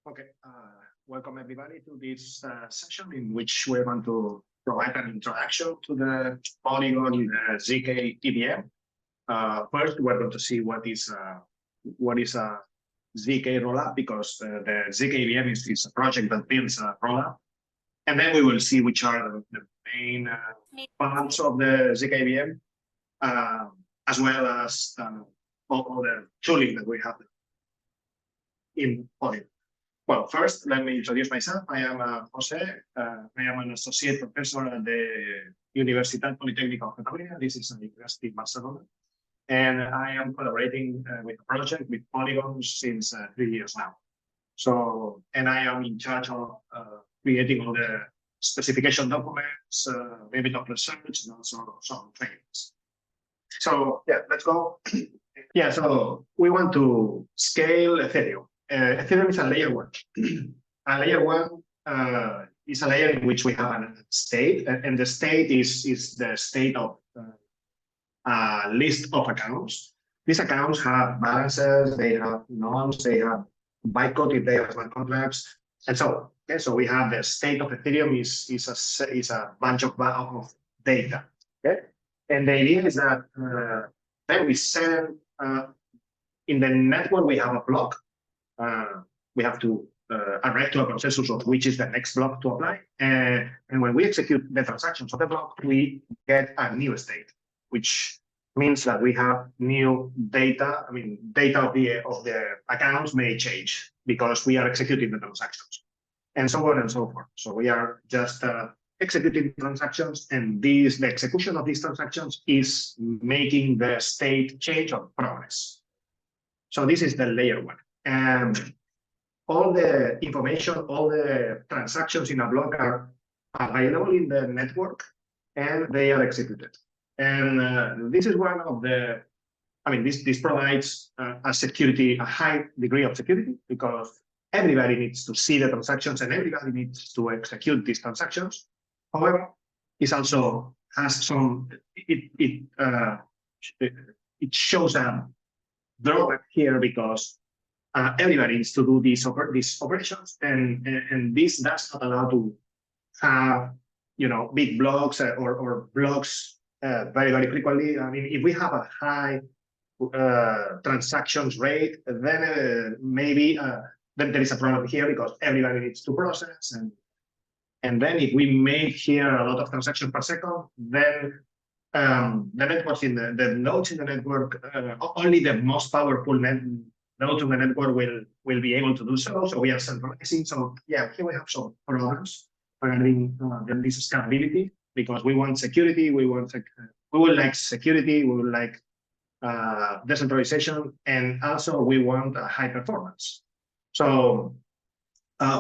Okay, welcome everybody to this session in which we're going to provide an introduction to the Polygon zkEVM. First, we're going to see what is a zk rollup, because the zkEVM is a project that builds a rollup, and then we will see which are the main parts of the zkEVM, as well as all the tooling that we have in Polygon. Well, first, let me introduce myself. I am Jose. I am an associate professor at the Universitat Politécnica of Catalunya. This is a university in Barcelona. And I am collaborating with the project with Polygon since 3 years now. So, and I am in charge of creating all the specification documents, a bit of research, and also some trainings. So, yeah, let's go. Yeah, so we want to scale Ethereum. Ethereum is a layer 1. A layer 1 is a layer in which we have a state, and the state is the state of a list of accounts. These accounts have balances, they have nonce, they have bytecode if they have smart contracts, and so on. Okay, so we have the state of Ethereum is a bunch of data. Okay, and the idea is that then we send in the network we have a block. We have to arrive to a consensus of which is the next block to apply. And when we execute the transactions of the block, we get a new state, which means that we have new data. I mean, data of the accounts may change because we are executing the transactions, and so on and so forth. So we are just executing transactions, and the execution of these transactions is making the state change or progress. So this is the layer 1. And all the information, all the transactions in a block are available in the network, and they are executed. And this is one of the, I mean, this provides a high degree of security, because everybody needs to see the transactions and everybody needs to execute these transactions. However, it also has some, it shows a drawback here, because everybody needs to do these operations, and this does not allow to have, you know, big blocks or blocks very frequently. I mean, if we have a high transactions rate, then maybe then there is a problem here, because everybody needs to process, and then if we make here a lot of transactions per second, then the networks in the nodes in the network, only the most powerful nodes in the network will be able to do so. So we are centralizing. So yeah, here we have some problems regarding this scalability, because we want security, we would like security, we would like decentralization, and also we want a high performance. So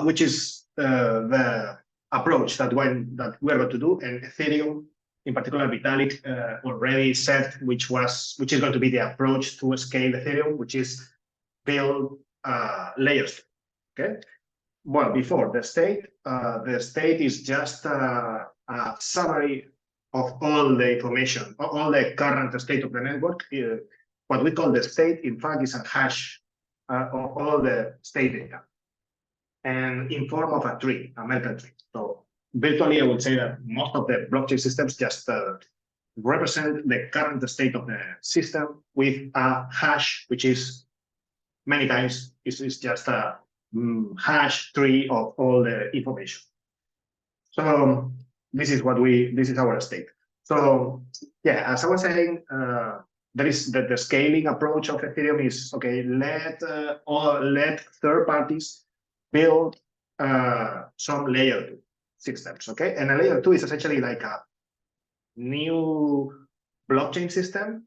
which is the approach that we're going to do, and Ethereum, in particular, Vitalik already said which is going to be the approach to scale Ethereum, which is build layers. Okay. Well, before the state is just a summary of all the information, all the current state of the network. What we call the state, in fact, is a hash of all the state data, and in form of a tree, a Merkle tree. So virtually, I would say that most of the blockchain systems just represent the current state of the system with a hash, which is many times is just a hash tree of all the information. So this is our state. So yeah, as I was saying, there is the scaling approach of Ethereum is, okay, let third parties build some layer 2 systems, okay? And a layer 2 is essentially like a new blockchain system,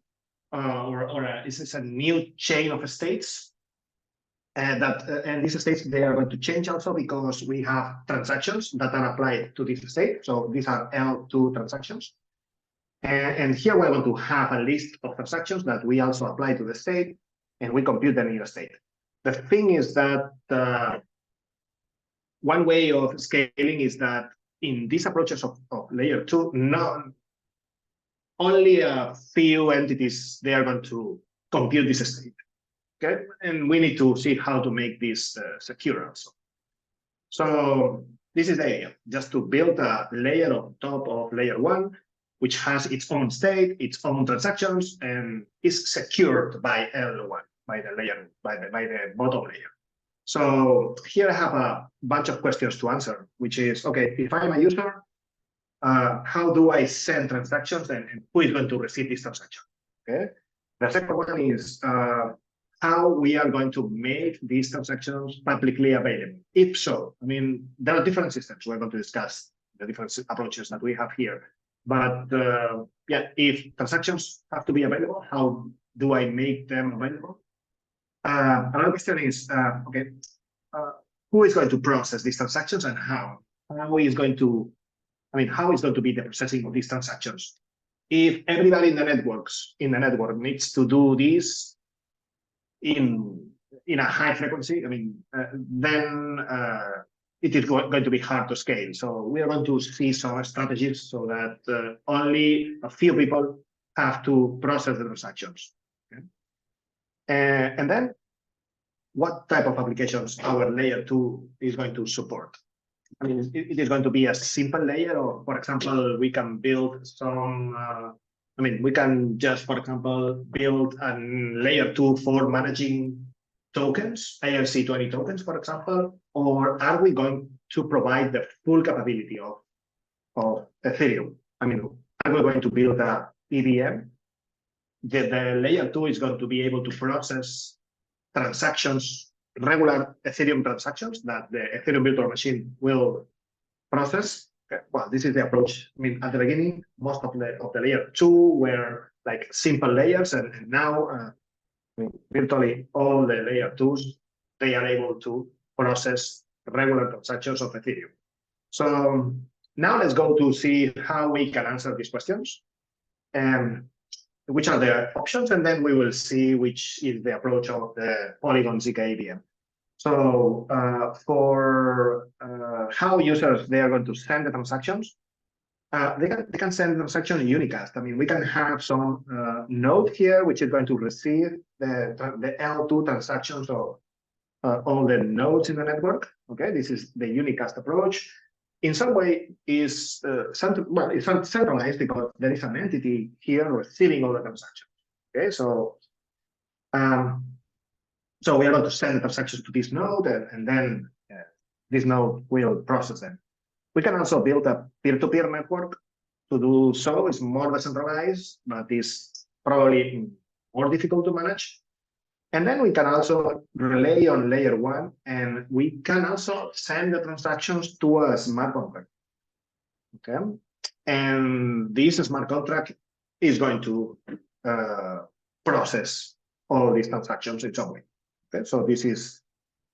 it's a new chain of states. And these states, they are going to change also, because we have transactions that are applied to this state. So these are L2 transactions. And here we're going to have a list of transactions that we also apply to the state, and we compute the new state. The thing is that one way of scaling is that in these approaches of layer 2, only a few entities, they are going to compute this state. Okay, and we need to see how to make this secure also. So this is the idea, just to build a layer on top of layer one, which has its own state, its own transactions, and is secured by L1, by the bottom layer. So here I have a bunch of questions to answer, which is, okay, if I'm a user, how do I send transactions and who is going to receive this transaction? Okay. The second one is how we are going to make these transactions publicly available. If so, I mean, there are different systems. We're going to discuss the different approaches that we have here. But yeah, if transactions have to be available, how do I make them available? Another question is, okay, who is going to process these transactions and how? How is going to, I mean, how is going to be the processing of these transactions? If everybody in the network needs to do this in a high frequency, I mean, then it is going to be hard to scale. So we are going to see some strategies so that only a few people have to process the transactions. Okay? And then what type of applications our layer 2 is going to support? I mean, it is going to be a simple layer, or for example, we can build some, I mean, we can just, for example, build a layer 2 for managing tokens, L17 tokens, for example, or are we going to provide the full capability of Ethereum? I mean, are we going to build a EVM? The layer 2 is going to be able to process transactions, regular Ethereum transactions that the Ethereum virtual machine will process. Okay. Well, this is the approach. I mean, at the beginning, most of the layer 2 were like simple layers, and now I mean, virtually all the layer 2s, they are able to process regular transactions of Ethereum. So now let's go to see how we can answer these questions and which are the options, and then we will see which is the approach of the Polygon zkEVM. So for how users they are going to send the transactions, they can send transactions unicast. I mean, we can have some node here which is going to receive the L2 transactions of all the nodes in the network. Okay, this is the unicast approach. In some way, it's centralized because there is an entity here receiving all the transactions. Okay, so so we are going to send the transactions to this node, and then this node will process them. We can also build a peer-to-peer network. To do so, it's more decentralized, but it's probably more difficult to manage. And then we can also relay on layer 1, and we can also send the transactions to a smart contract. Okay, and this smart contract is going to process all these transactions in some way. Okay, so this is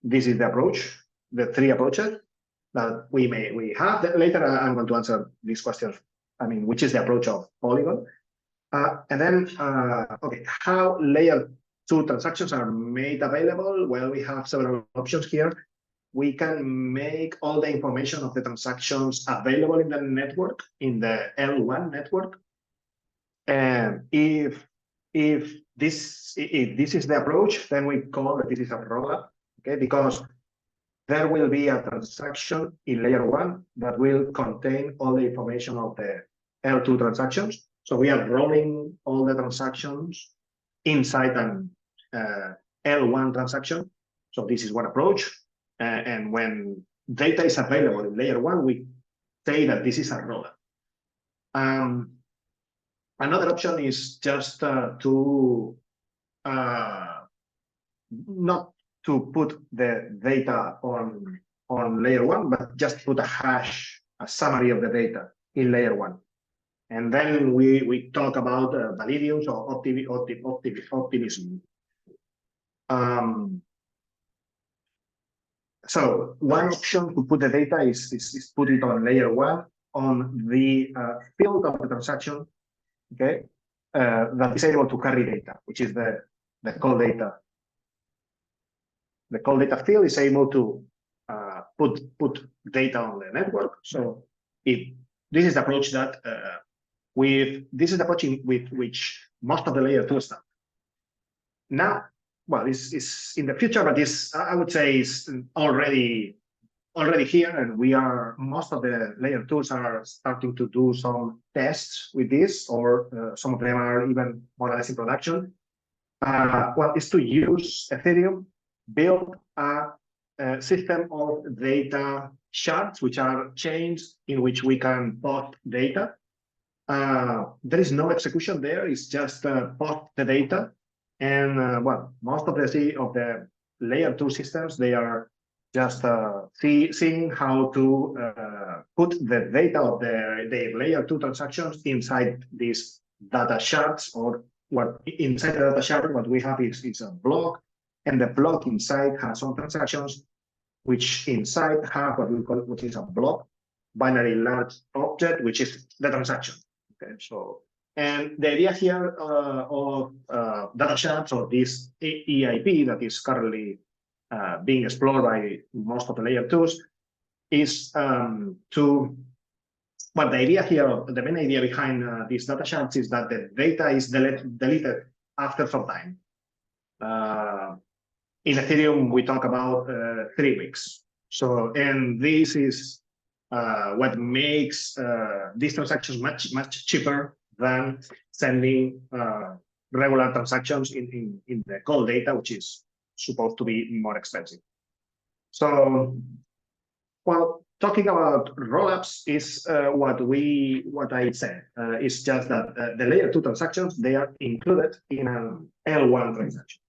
the approach, the 3 approaches that we have. Later, I'm going to answer these questions. I mean, which is the approach of Polygon, and then okay, how layer 2 transactions are made available? Well, we have several options here. We can make all the information of the transactions available in the network, in the L1 network. And if this is the approach, then we call that this is a rollup, okay? Because there will be a transaction in layer 1 that will contain all the information of the L2 transactions. So we are rolling all the transactions inside an L1 transaction. So this is one approach. And when data is available in layer 1, we say that this is a rollup. Another option is just to not to put the data on layer 1, but just put a hash, a summary of the data in layer 1. And then we talk about validiums or optimism. So one option to put the data is put it on layer 1 on the field of the transaction, okay, that is able to carry data, which is the call data. The call data field is able to put data on the network. So if this is the approach that this is the approach with which most of the layer 2 stuff. Now, well, this is in the future, but this I would say is already already here, and most of the layer tools are starting to do some tests with this, or some of them are even more or less in production. Well, is to use Ethereum, build a system of data shards, which are chains in which we can post data. There is no execution there, it's just post the data. And well, most of the layer 2 systems, they are just seeing how to put the data of their layer 2 transactions inside these data shards, or what inside the data shard, what we have is a block, and the block inside has some transactions, which inside have what we call, which is a block binary large object, which is the transaction. Okay, so, and the idea here of data shards, or this EIP that is currently being explored by most of the layer 2s, is but the idea here, the main idea behind these data shards is that the data is deleted after some time. In Ethereum, we talk about 3 weeks. So, and this is what makes these transactions much cheaper than sending regular transactions in the cold data, which is supposed to be more expensive. So, well, talking about rollups is what I said. It's just that the layer 2 transactions, they are included in an L1 transaction.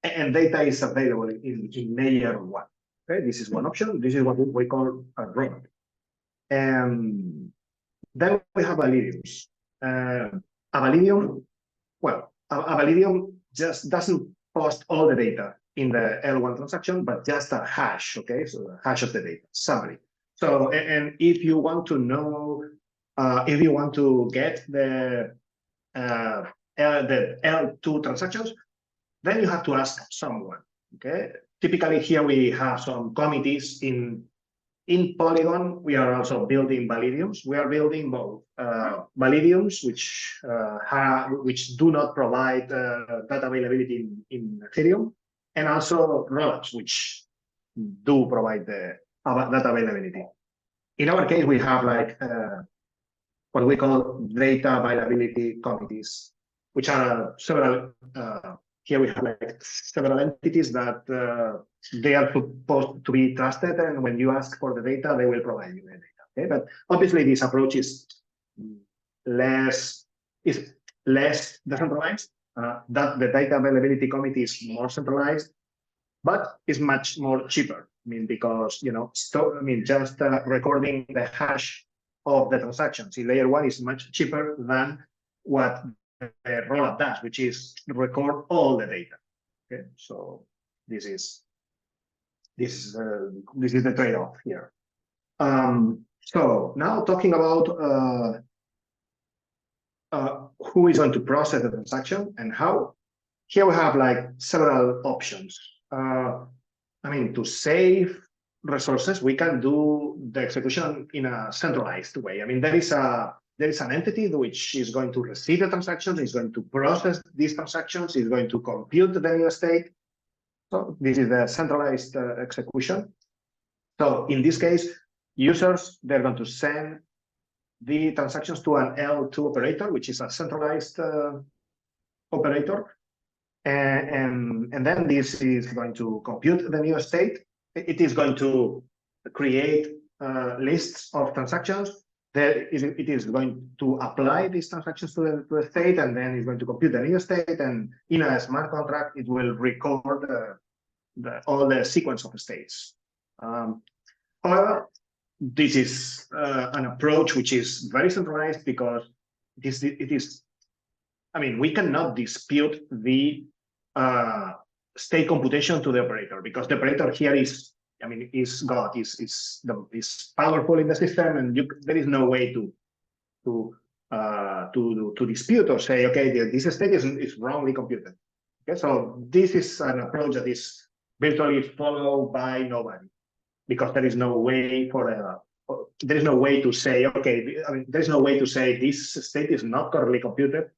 And data is available in layer 1. Okay, this is one option. This is what we call a rollup. And then we have validiums. A validium just doesn't post all the data in the L1 transaction, but just a hash. Okay, so the hash of the data summary. So, and if you want to know, if you want to get the L2 transactions, then you have to ask someone. Okay, typically here we have some committees in Polygon. We are also building validiums. We are building both validiums, which do not provide data availability in Ethereum, and also rollups, which do provide the data availability. In our case, we have like what we call data availability committees, which are several. Here we have like several entities that they are supposed to be trusted, and when you ask for the data, they will provide you the data. Okay, but obviously this approach is less decentralized. That the data availability committee is more centralized, but is much more cheaper. I mean, because just recording the hash of the transactions in layer 1 is much cheaper than what the rollup does, which is record all the data. Okay, so this is the trade-off here. So now talking about who is going to process the transaction and how. Here we have like several options. I mean, to save resources, we can do the execution in a centralized way. I mean, there is an entity which is going to receive the transactions, is going to process these transactions, is going to compute the new state. So this is the centralized execution. So in this case, users, they're going to send the transactions to an L2 operator, which is a centralized operator. And then this is going to compute the new state. It is going to create lists of transactions. It is going to apply these transactions to the state, and then it's going to compute the new state. And in a smart contract, it will record all the sequence of states. However, this is an approach which is very centralized because it is. I mean, we cannot dispute the state computation to the operator, because the operator here is God, is powerful in the system, and there is no way to dispute or say, okay, this state is wrongly computed. Okay, so this is an approach that is virtually followed by nobody, because there is no way to say, okay, I mean, there is no way to say this state is not correctly computed,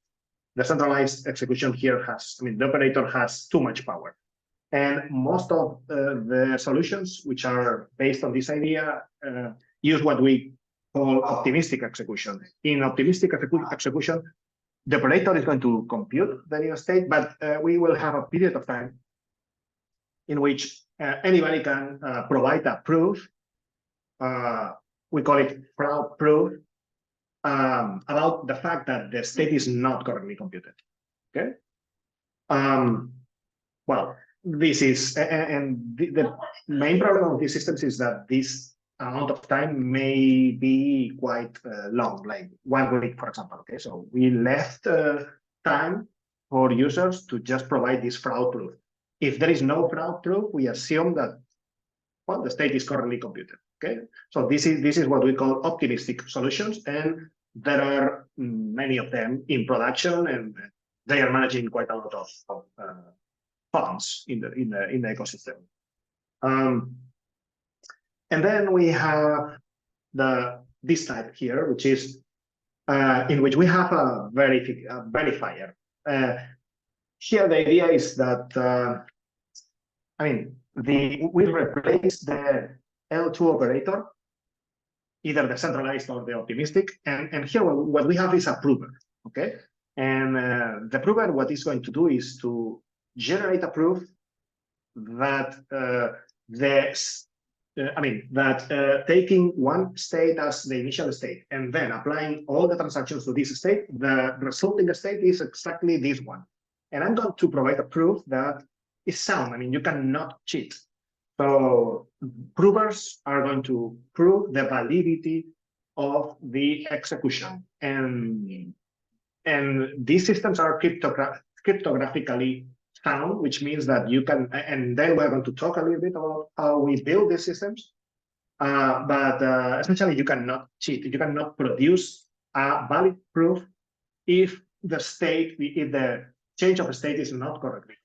the centralized execution here has, I mean, the operator has too much power. And most of the solutions which are based on this idea use what we call optimistic execution. In optimistic execution, the operator is going to compute the new state, but we will have a period of time in which anybody can provide a proof. We call it fraud proof about the fact that the state is not correctly computed. Okay. Well, this is, and the main problem of these systems is that this amount of time may be quite long, like 1 week, for example. Okay, so we left time for users to just provide this fraud proof. If there is no fraud proof, we assume that, well, the state is correctly computed. Okay, so this is what we call optimistic solutions, and there are many of them in production, and they are managing quite a lot of funds in the ecosystem. And then we have this type here, which is in which we have a verifier. Here the idea is that I mean, we replace the L2 operator, either the centralized or the optimistic, and here what we have is a prover. Okay, and the prover, what it's going to do is to generate a proof that taking one state as the initial state and then applying all the transactions to this state, the resulting state is exactly this one. And I'm going to provide a proof that is sound. I mean, you cannot cheat. So provers are going to prove the validity of the execution, and these systems are cryptographically sound, which means that you can, and then we're going to talk a little bit about how we build these systems. But essentially, you cannot cheat. You cannot produce a valid proof if the change of state is not correctly.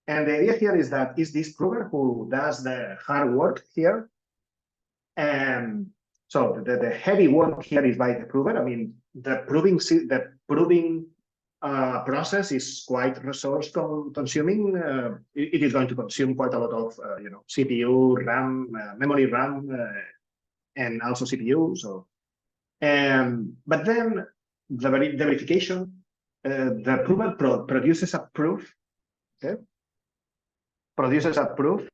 And the idea here is that is this prover who does the hard work here. And so the heavy work here is by the prover. I mean, the proving process is quite resource consuming. It is going to consume quite a lot of CPU, RAM, memory RAM, and also CPU. So, but then the verification, the prover produces a proof. Okay, produces a proof,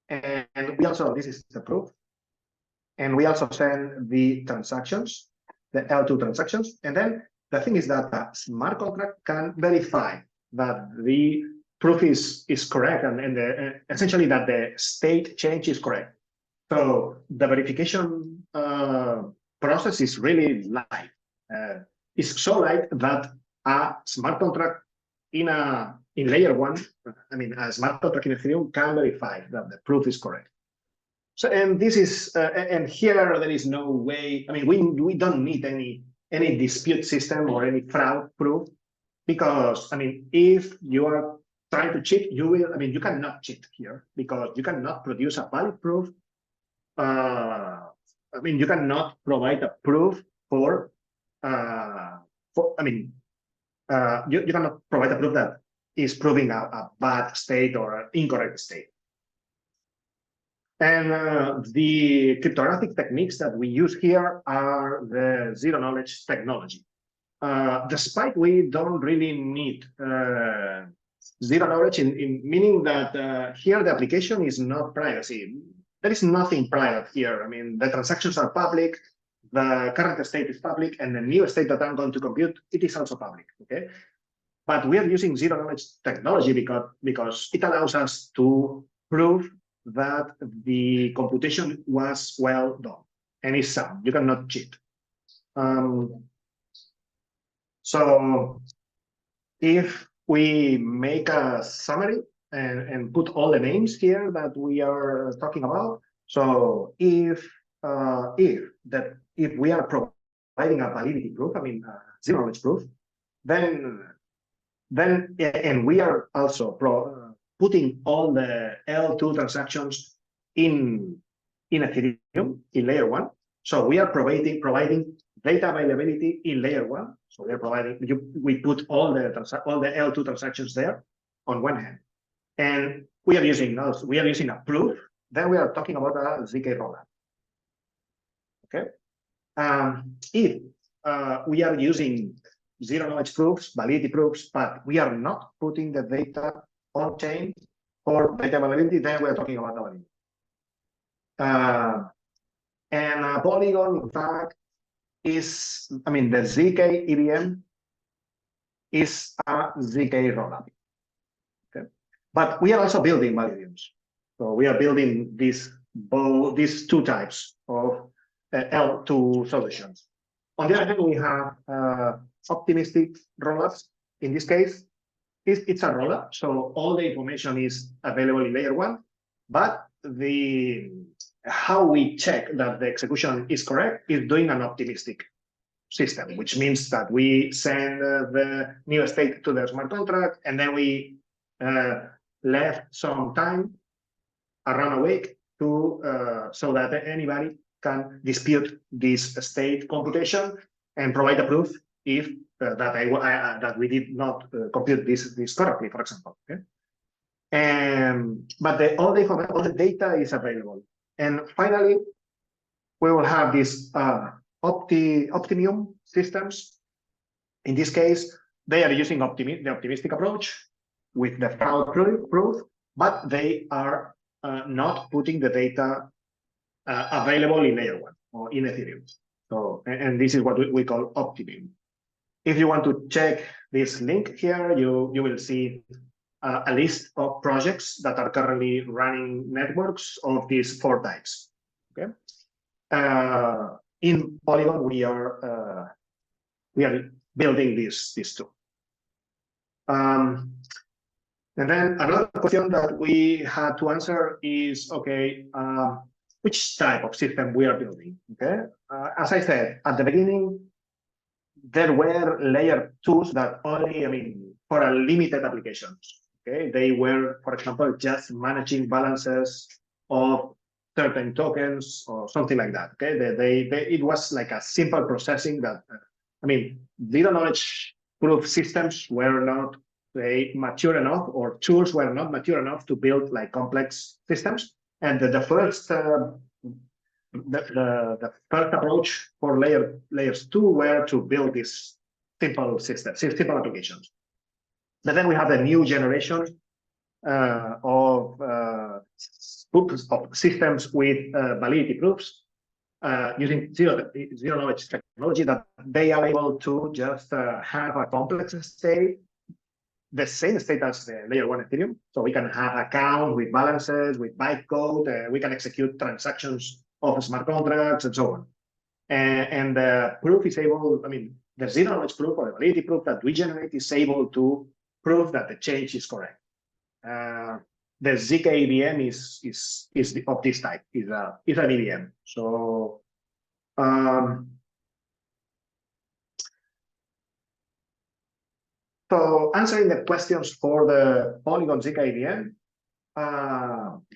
and we also, this is the proof, and we also send the transactions, the L2 transactions, and then the thing is that a smart contract can verify that the proof is correct, and essentially that the state change is correct. So the verification process is really light. It's so light that a smart contract in layer 1, I mean, a smart contract in Ethereum can verify that the proof is correct. So, and this is, and here there is no way, I mean, we don't need any dispute system or any fraud proof, because, I mean, if you are trying to cheat, you cannot cheat here, because you cannot produce a valid proof. I mean, you cannot provide a proof you cannot provide a proof that is proving a bad state or an incorrect state. And the cryptographic techniques that we use here are the zero-knowledge technology. Despite we don't really need zero knowledge, in meaning that here the application is not privacy. There is nothing private here. I mean, the transactions are public, the current state is public, and the new state that I'm going to compute, it is also public. Okay, but we are using zero-knowledge technology because it allows us to prove that the computation was well done and is sound. You cannot cheat. So if we make a summary and put all the names here that we are talking about, so if we are providing a validity proof, I mean zero knowledge proof, then and we are also putting all the L2 transactions in Ethereum in layer 1. So we are providing data availability in layer 1. So we are providing, we put all the L2 transactions there on one hand. And we are using a proof. Then we are talking about a zk rollup. Okay. If we are using zero knowledge proofs, validity proofs, but we are not putting the data on chain for data availability, then we are talking about validity. And Polygon, in fact, is, I mean, the zkEVM is a zk rollup. Okay, but we are also building validiums. So we are building these two types of L2 solutions. On the other hand, we have optimistic rollups. In this case, it's a rollup, so all the information is available in layer 1, but how we check that the execution is correct is doing an optimistic system, which means that we send the new state to the smart contract, and then we left some time, around a week, to so that anybody can dispute this state computation and provide a proof if that we did not compute this correctly, for example. Okay, but all the data is available. And finally, we will have these Optimium systems. In this case, they are using the optimistic approach with the fraud proof, but they are not putting the data available in layer 1 or in Ethereum. So, and this is what we call Optimium. If you want to check this link here, you will see a list of projects that are currently running networks of these 4 types. Okay. In Polygon, we are building these two. And then another question that we had to answer is, okay, which type of system we are building? Okay, as I said at the beginning, there were layer 2s that only, I mean, for a limited applications. Okay, they were, for example, just managing balances of certain tokens or something like that. Okay, it was like a simple processing that, I mean, zero knowledge proof systems were not mature enough, or tools were not mature enough to build like complex systems. And the first approach for layers 2 were to build these simple systems, simple applications. But then we have a new generation of systems with validity proofs using zero knowledge technology, that they are able to just have a complex state, the same state as the layer 1 Ethereum. So we can have account with balances, with bytecode, we can execute transactions of smart contracts and so on. And the proof is able, I mean, the zero knowledge proof or the validity proof that we generate is able to prove that the change is correct. The zkEVM is of this type, is an EVM. So so answering the questions for the Polygon zkEVM.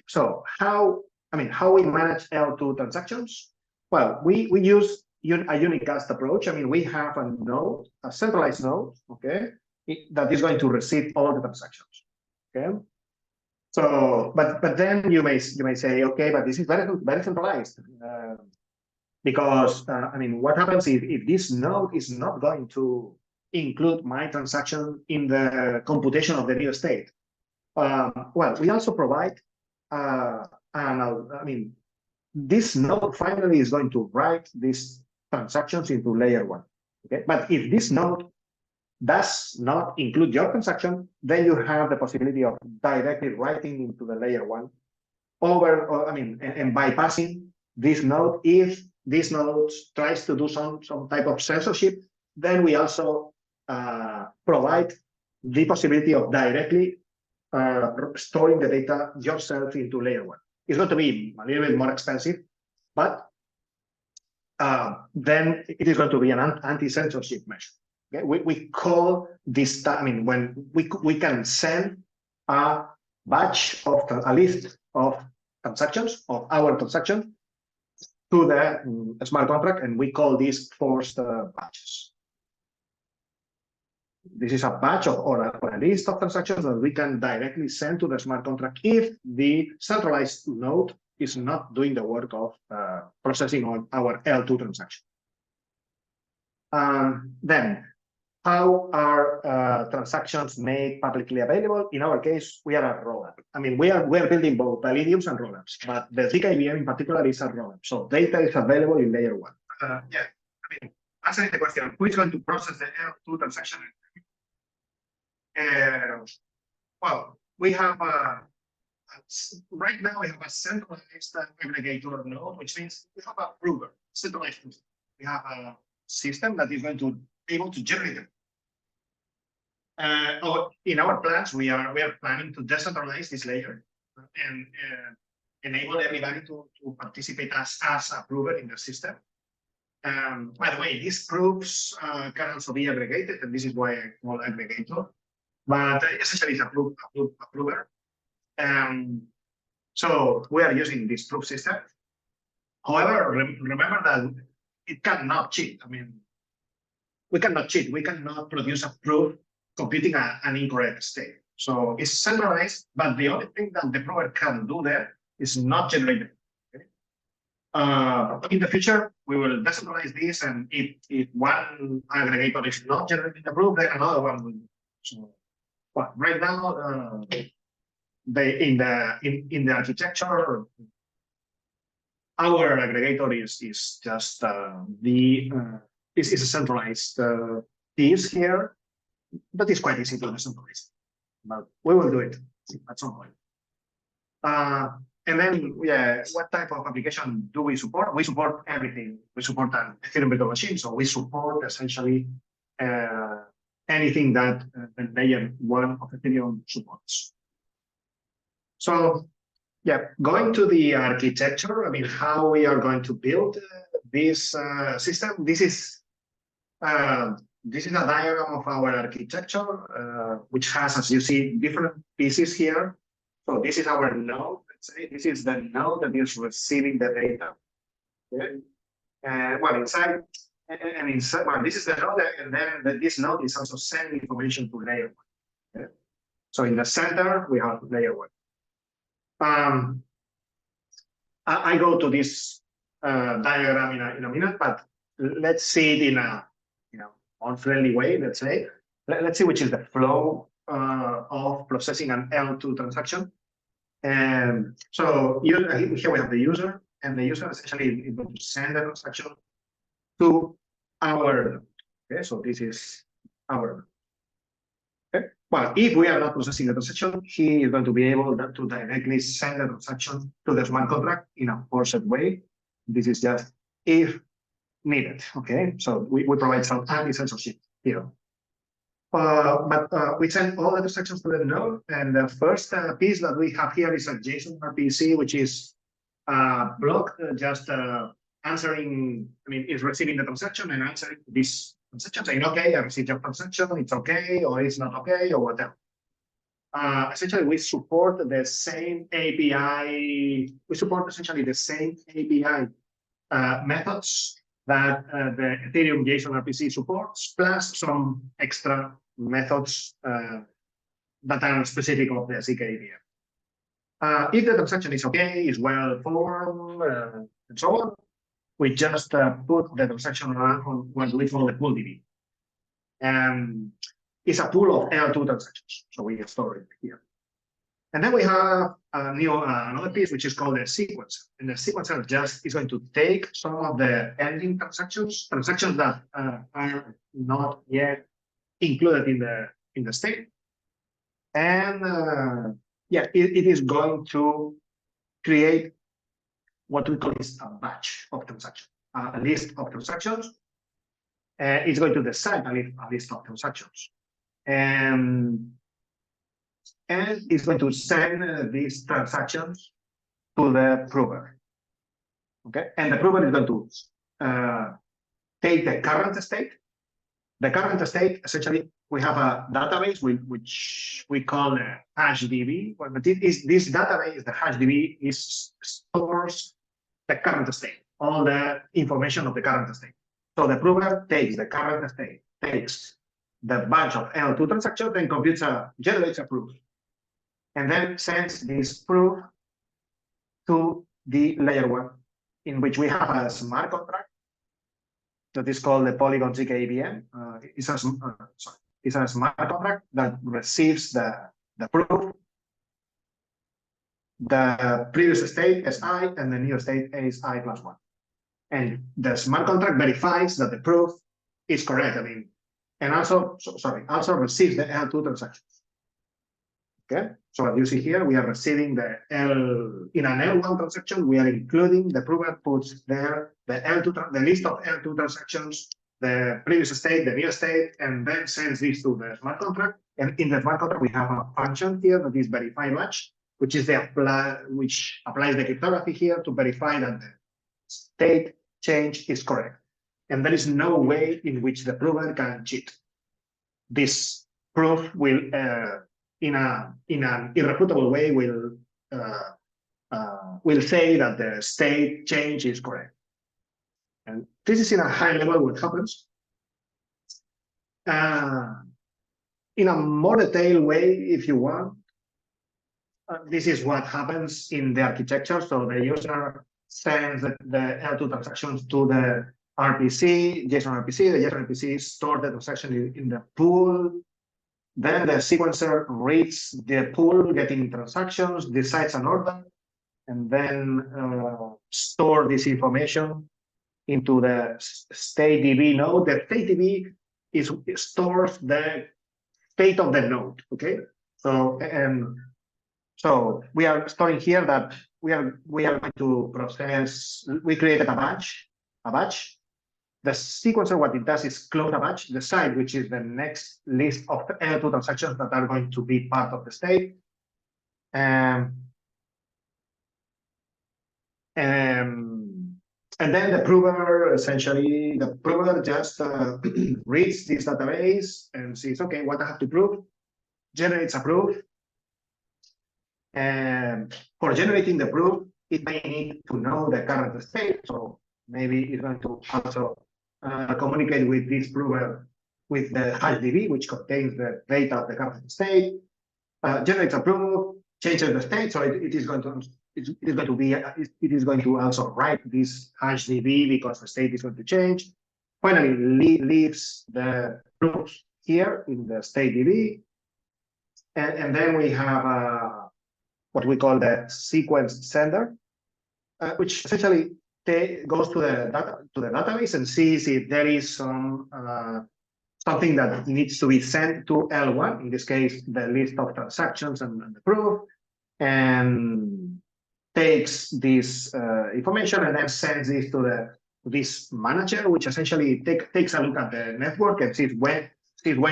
So how we manage L2 transactions? Well, we use a unicast approach. I mean, we have a node, a centralized node, okay, that is going to receive all the transactions. Okay. So, but then you may say, okay, but this is very centralized, because I mean, what happens if this node is not going to include my transaction in the computation of the new state? Well, we also provide, I mean, this node finally is going to write these transactions into layer 1. Okay, but if this node does not include your transaction, then you have the possibility of directly writing into the layer 1 and bypassing this node. If this node tries to do some type of censorship, then we also provide the possibility of directly storing the data yourself into layer 1. It's going to be a little bit more expensive, but then it is going to be an anti-censorship measure. Okay? We call this, I mean, when we can send a batch of a list of transactions, of our transactions, to the smart contract, and we call these forced batches. This is a batch or a list of transactions that we can directly send to the smart contract if the centralized node is not doing the work of processing on our L2 transaction. Then, how are transactions made publicly available? In our case, we are a rollup. I mean, we are building both Validiums and rollups, but the zkEVM in particular is a rollup. So data is available in layer 1. I mean, answering the question, who is going to process the L2 transaction? Well, we have right now we have a centralized aggregator node, which means we have a prover, centralized prover. We have a system that is going to be able to generate them. In our plans, we are planning to decentralize this layer and enable everybody to participate as a prover in the system. By the way, these proofs can also be aggregated, and this is why I call aggregator. But essentially, it's a prover. So we are using this proof system. However, remember that it cannot cheat. I mean, we cannot cheat. We cannot produce a proof computing an incorrect state. So it's centralized, but the only thing that the prover can do there is not generate it. Okay? In the future, we will decentralize this, and if one aggregator is not generating the proof, then another one will. So, but right now, in the architecture, our aggregator is just is a centralized piece here, but it's quite easy to decentralize. But we will do it at some point. And then, yeah, what type of application do we support? We support everything. We support an Ethereum virtual machine, so we support essentially anything that the layer 1 of Ethereum supports. So, yeah, going to the architecture, I mean, how we are going to build this system. This is a diagram of our architecture, which has, as you see, different pieces here. So this is our node. Let's say this is the node that is receiving the data. Okay. Well, inside, well, this is the node, and then this node is also sending information to layer 1. Okay. So in the center, we have layer 1. I go to this diagram in a minute, but let's see it in a unfriendly way. Let's say, let's see which is the flow of processing an L2 transaction. And so here we have the user, and the user essentially is going to send the transaction to our node. Okay, so this is our node. Okay. Well, if we are not processing the transaction, he is going to be able to directly send the transaction to the smart contract in a forced way. This is just if needed. Okay, so we provide some anti-censorship here. But we send all the transactions to the node, and the first piece that we have here is a JSON RPC, which is a block just answering. I mean, is receiving the transaction and answering this transaction, saying, "Okay, I received your transaction. It's okay, or it's not okay, or whatever." Essentially, we support the same API. We support essentially the same API methods that the Ethereum JSON RPC supports, plus some extra methods that are specific of the zkEVM. If the transaction is okay, is well formed, and so on, we just put the transaction on what we call the pool DB. And it's a pool of L2 transactions, so we store it here. And then we have another piece, which is called the sequencer. And the sequencer just is going to take some of the ending transactions that are not yet included in the state. And yeah, it is going to create what we call is a batch of transactions, a list of transactions. It's going to decide a list of transactions. And it's going to send these transactions to the prover. Okay, and the prover is going to take the current state. The current state, essentially, we have a database which we call HashDB. But this database, the HashDB, stores the current state. all the information of the current state. So the prover takes the current state, takes the bunch of L2 transactions, then generates a proof, and then sends this proof to the layer 1, in which we have a smart contract that is called the Polygon zkEVM. It's a smart contract that receives the proof, the previous state is I, and the new state is I plus 1. And the smart contract verifies that the proof is correct. I mean, and also receives the L2 transactions. Okay, so as you see here, we are receiving the in an L1 transaction, we are including the prover puts there the list of L2 transactions, the previous state, the new state, and then sends this to the smart contract. And in the smart contract, we have a function here that is verify match, which is which applies the cryptography here to verify that the state change is correct. And there is no way in which the prover can cheat. This proof will, in an irrefutable way, will say that the state change is correct. And this is in a high level what happens. In a more detailed way, if you want, this is what happens in the architecture. So the user sends the L2 transactions to the RPC, JSON RPC. The JSON RPC stores the transaction in the pool. Then the sequencer reads the pool, getting transactions, decides an order, and then store this information into the stateDB node. The stateDB stores the state of the node. Okay, so we are storing here that we are going to process. We created a batch. The sequencer, what it does is close a batch, decide which is the next list of L2 transactions that are going to be part of the state. And then the prover, essentially, just reads this database and sees, okay, what I have to prove, generates a proof. And for generating the proof, it may need to know the current state. So maybe it's going to also communicate with this prover with the HashDB, which contains the data of the current state, generates a proof, changes the state. So it is going to also write this HashDB because the state is going to change. Finally, leaves the proofs here in the stateDB, and then we have what we call the sequence sender, which essentially goes to the database and sees if there is some something that needs to be sent to L1. In this case, the list of transactions and the proof, and takes this information and then sends this to this manager, which essentially takes a look at the network and sees when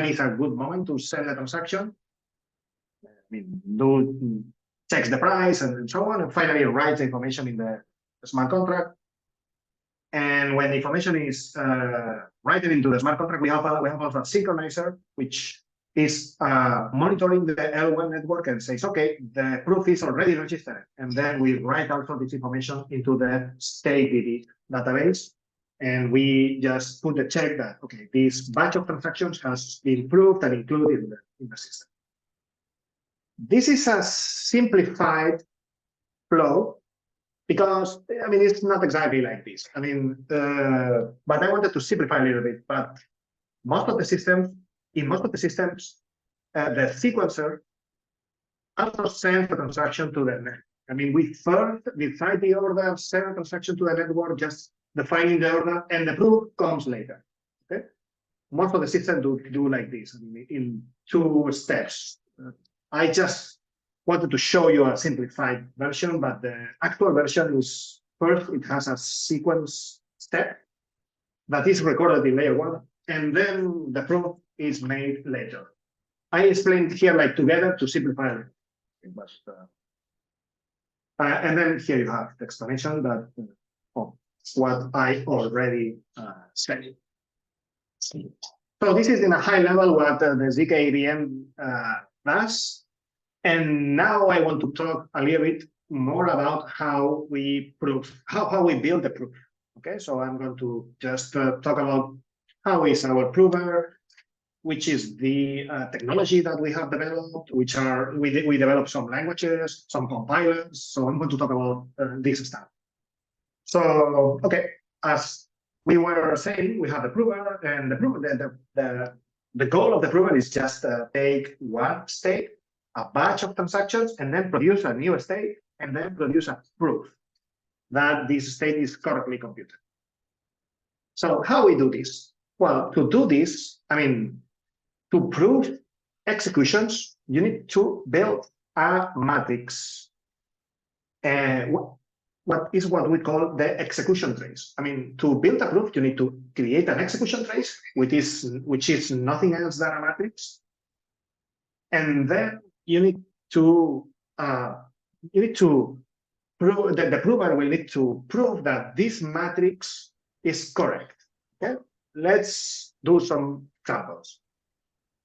is a good moment to send the transaction. I mean, checks the price and so on, and finally writes the information in the smart contract. And when the information is written into the smart contract, we have also a synchronizer, which is monitoring the L1 network and says, okay, the proof is already registered. And then we write also this information into the stateDB database. And we just put the check that, okay, this batch of transactions has been proved and included in the system. This is a simplified flow because, I mean, it's not exactly like this. I mean, but I wanted to simplify a little bit. But in most of the systems, the sequencer also sends the transaction to the network. I mean, we first decide the order, send a transaction to the network, just defining the order, and the proof comes later. Okay, most of the systems do like this, I mean, in 2 steps. I just wanted to show you a simplified version, but the actual version is first, it has a sequence step that is recorded in layer 1, and then the proof is made later. I explained here like together to simplify it. And then here you have the explanation that of what I already said. So this is in a high level what the zkEVM does. And now I want to talk a little bit more about how we build the proof. Okay, so I'm going to just talk about how is our prover, which is the technology that we have developed, which are, we developed some languages, some compilers. So I'm going to talk about this stuff. So, okay, as we were saying, we have the prover, and the prover, the goal of the prover is just take one state, a batch of transactions, and then produce a new state, and then produce a proof that this state is correctly computed. So how we do this? Well, to do this, I mean, to prove executions, you need to build a matrix. What we call the execution trace. I mean, to build a proof, you need to create an execution trace, which is nothing else than a matrix. And then you need to prove that the prover will need to prove that this matrix is correct. Okay, let's do some examples.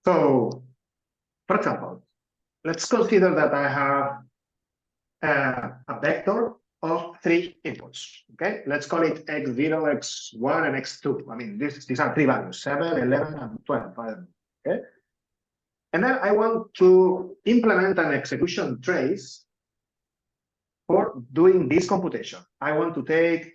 So, for example, let's consider that I have a vector of 3 inputs. Okay, let's call it x0, x1, and x2. I mean, these are 3 values, 7, 11, and 12. Okay, and then I want to implement an execution trace for doing this computation. I want to take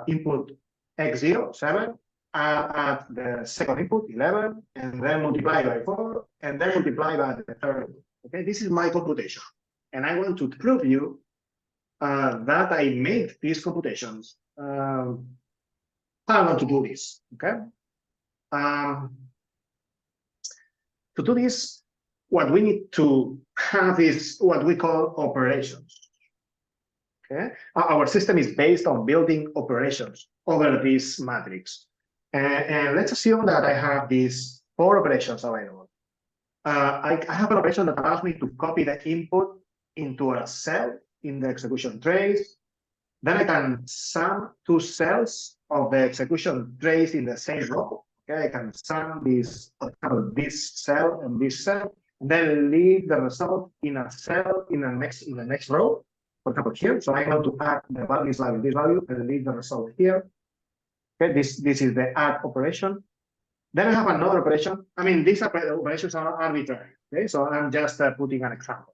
input x0, 7, at the second input, 11, and then multiply by 4, and then multiply by the third input. Okay, this is my computation. And I want to prove you that I made these computations. How I want to do this, okay? To do this, what we need to have is what we call operations. Okay, our system is based on building operations over this matrix. And let's assume that I have these 4 operations available. I have an operation that allows me to copy the input into a cell in the execution trace. Then I can sum 2 cells of the execution trace in the same row. Okay, I can sum this cell and this cell, and then leave the result in a cell in the next row. For example, here. So I want to add the value, this value, and leave the result here. Okay, this is the add operation. Then I have another operation. I mean, these operations are arbitrary. Okay, so I'm just putting an example.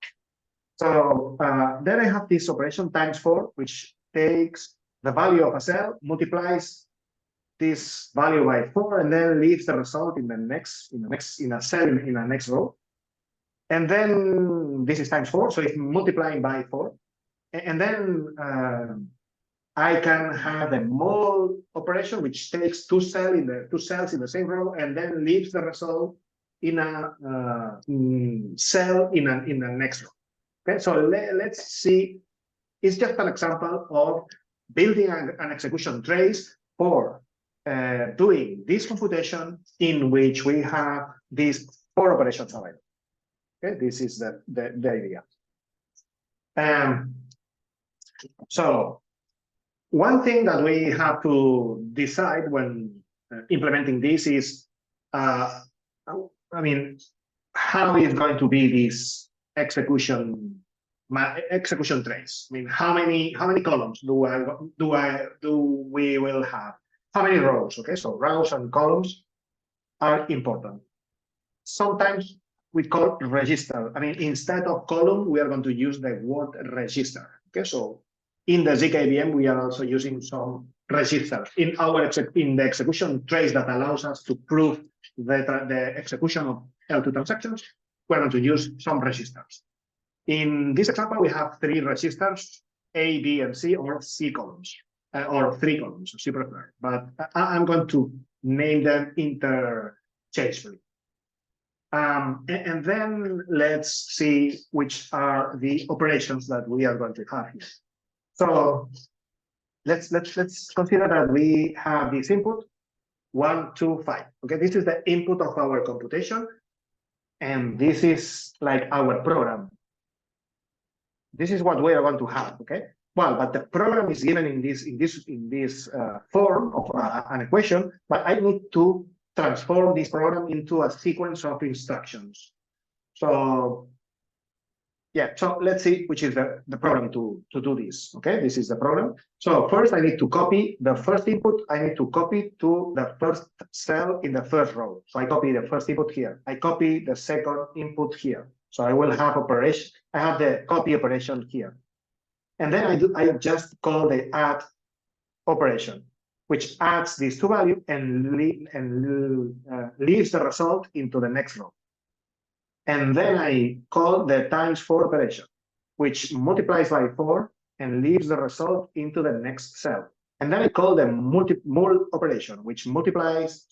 So then I have this operation times 4, which takes the value of a cell, multiplies this value by 4, and then leaves the result in a cell in the next row. And then this is times 4, so it's multiplying by 4. And then I can have the mul operation, which takes 2 cells in the same row, and then leaves the result in a cell in the next row. Okay, so let's see. It's just an example of building an execution trace for doing this computation in which we have these 4 operations available. Okay, this is the idea. So one thing that we have to decide when implementing this is, I mean, how is going to be this execution trace? I mean, how many columns do we will have? How many rows? Okay, so rows and columns are important. Sometimes we call register. I mean, instead of column, we are going to use the word register. Okay, so in the zkEVM, we are also using some registers in the execution trace that allows us to prove the execution of L2 transactions. We're going to use some registers. In this example, we have 3 registers, A, B, and C, or C columns, or 3 columns, if you prefer. But I'm going to name them interchangeably. And then let's see which are the operations that we are going to have here. So let's consider that we have this input 1, 2, 5. Okay, this is the input of our computation, and this is like our program. This is what we are going to have. Okay, well, but the program is given in this form of an equation, but I need to transform this program into a sequence of instructions. So Yeah, so let's see which is the program to do this. Okay, this is the program. So first I need to copy the first input. I need to copy to the first cell in the first row. So I copy the first input here. I copy the second input here. So I will have operation. I have the copy operation here. And then I just call the add operation, which adds these two values and leaves the result into the next row. And then I call the times 4 operation, which multiplies by 4 and leaves the result into the next cell. And then I call the mul operation, which multiplies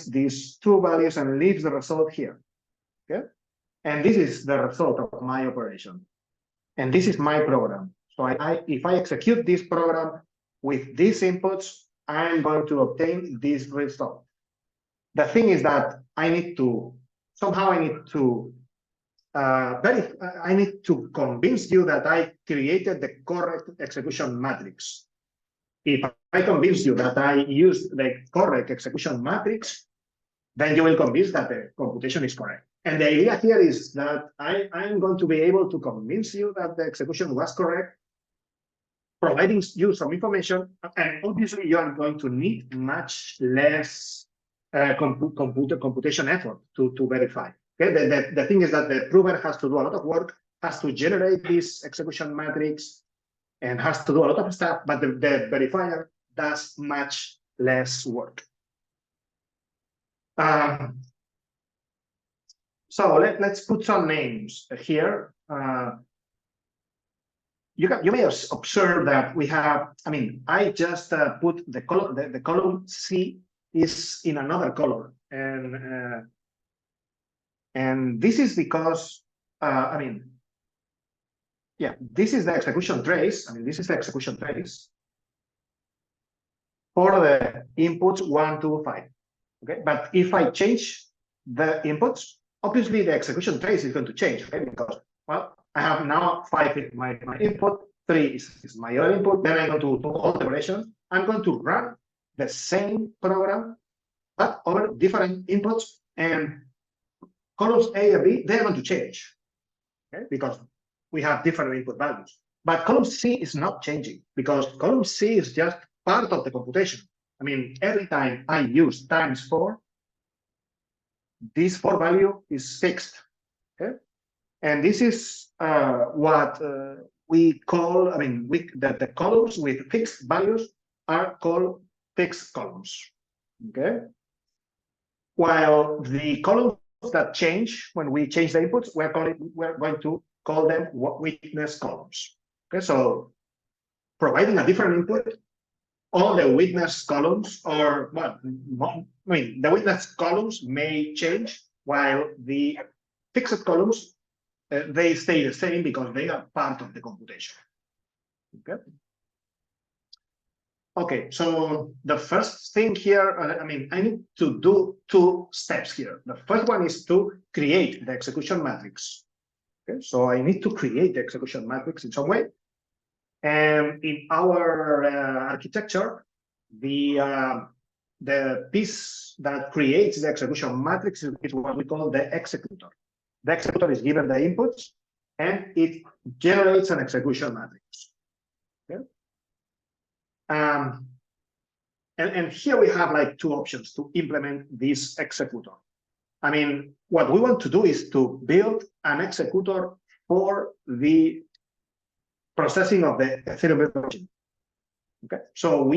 these two values and leaves the result here. Okay, and this is the result of my operation, and this is my program. So if I execute this program with these inputs, I'm going to obtain this result. The thing is that I need to convince you that I created the correct execution matrix. If I convince you that I used the correct execution matrix, then you will convince that the computation is correct. And the idea here is that I'm going to be able to convince you that the execution was correct, providing you some information, and obviously you are going to need much less computation effort to verify. Okay, the thing is that the prover has to do a lot of work, has to generate this execution matrix, and has to do a lot of stuff, but the verifier does much less work. So let's put some names here. You may observe that we have, I just put the column C is in another color, and this is because this is the execution trace. This is the execution trace for the inputs 1, 2, 5. Okay, but if I change the inputs, obviously the execution trace is going to change. Okay, because well, I have now 5 is my input, 3 is my other input. Then I'm going to do all the operations. I'm going to run the same program, but over different inputs, and columns A and B, they're going to change, okay? Because we have different input values. But column C is not changing, because column C is just part of the computation. Every time I use times 4, this 4 value is fixed, okay? And this is what we call, the columns with fixed values are called fixed columns, okay? While the columns that change when we change the inputs, we're going to call them witness columns. Okay, so providing a different input, all the witness columns, or the witness columns may change, while the fixed columns they stay the same because they are part of the computation. Okay. Okay, so the first thing here, I need to do 2 steps here. The first one is to create the execution matrix. Okay, so I need to create the execution matrix in some way. And in our architecture, the piece that creates the execution matrix is what we call the executor. The executor is given the inputs, and it generates an execution matrix. Okay. And here we have like 2 options to implement this executor. What we want to do is to build an executor for the processing of the Ethereum blockchain. Okay, so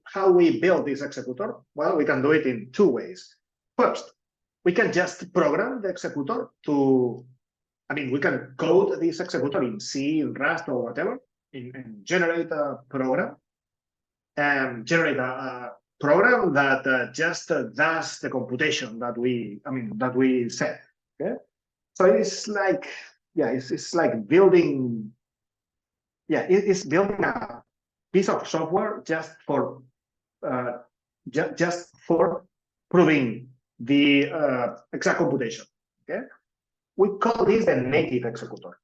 how we build this executor? Well, we can do it in 2 ways. First, we can just program the executor to, we can code this executor in C, in Rust, or whatever, and generate a program, and generate a program that just does the computation that we set. Okay, so it's like, it's like building, it's building a piece of software just for proving the exact computation. Okay, we call this the native executor.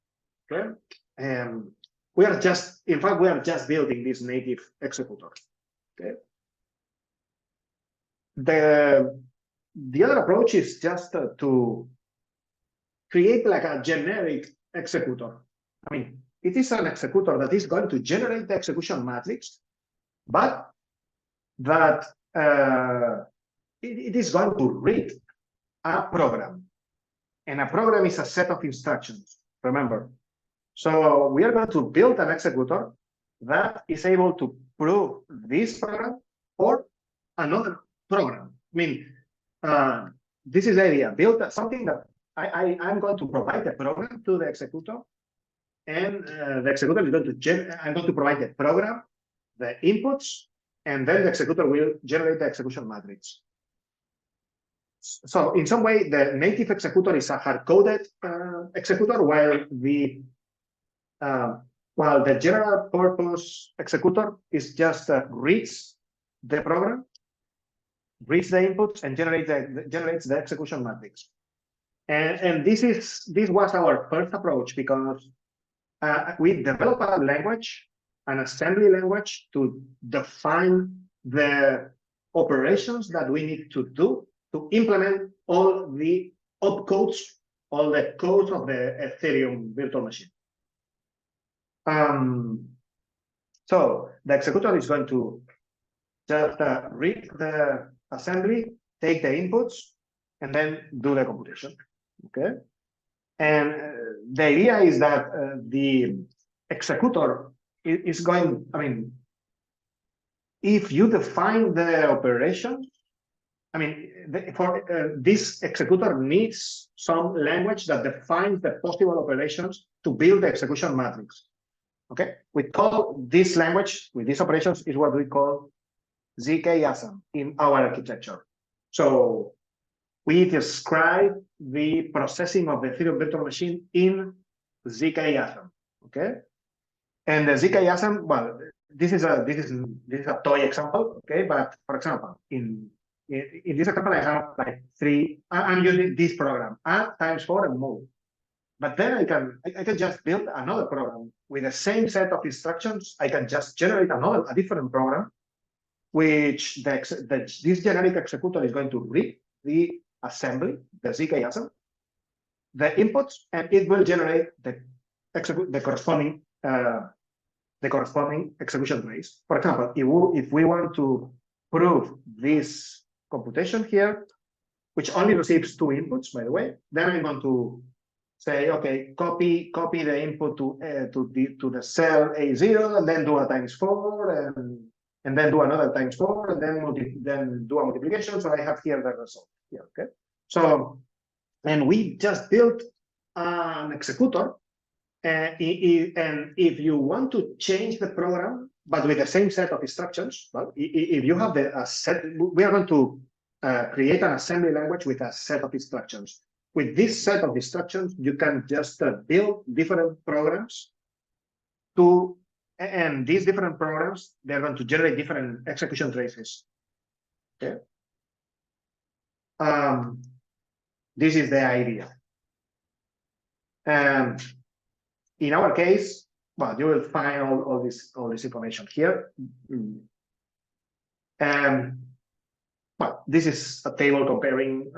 Okay, and we are just building this native executor. Okay, the other approach is just to create like a generic executor. I mean, it is an executor that is going to generate the execution matrix, but that it is going to read a program. And a program is a set of instructions, remember. So we are going to build an executor that is able to prove this program or another program. I mean, this is the idea. Build something that I'm going to provide the program to the executor, and the executor is going to I'm going to provide the program, the inputs, and then the executor will generate the execution matrix. So in some way, the native executor is a hard-coded executor, while the general purpose executor is just reads the program, reads the inputs, and generates the execution matrix. And this was our first approach, because we developed a language, an assembly language, to define the operations that we need to do to implement all the opcodes, all the codes of the Ethereum virtual machine. So the executor is going to just read the assembly, take the inputs, and then do the computation. Okay. And the idea is that the executor is going, I mean, if you define the operation, I mean, this executor needs some language that defines the possible operations to build the execution matrix. Okay, we call this language with these operations is what we call zkEVM in our architecture. So we describe the processing of the Ethereum virtual machine in zkEVM. Okay, and the zkEVM, well, this is a toy example. Okay, but for example, in this example, I have like I'm using this program, add times 4 and move. But then I can just build another program with the same set of instructions. I can just generate a different program, which this generic executor is going to read the assembly, the zkEVM, the inputs, and it will generate the corresponding execution trace. For example, if we want to prove this computation here, which only receives 2 inputs, by the way, then I'm going to say, okay, copy the input to the cell A0, and then do a times 4, and then do another times 4, and then do a multiplication. So I have here the result. Yeah, okay. So, and we just built an executor, and if you want to change the program, but with the same set of instructions, well, if you have a set, we are going to create an assembly language with a set of instructions. With this set of instructions, you can just build different programs and these different programs, they're going to generate different execution traces. Okay. This is the idea. And in our case, well, you will find all this information here. Well, this is a table comparing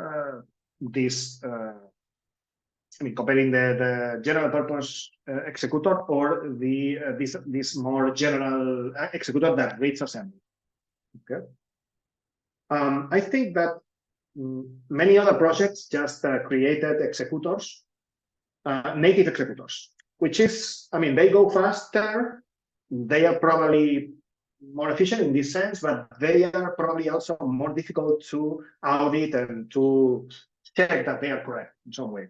comparing the general purpose executor or this more general executor that reads assembly. Okay. I think that many other projects just created executors, native executors, which is, I mean, they go faster. They are probably more efficient in this sense, but they are probably also more difficult to audit and to check that they are correct in some way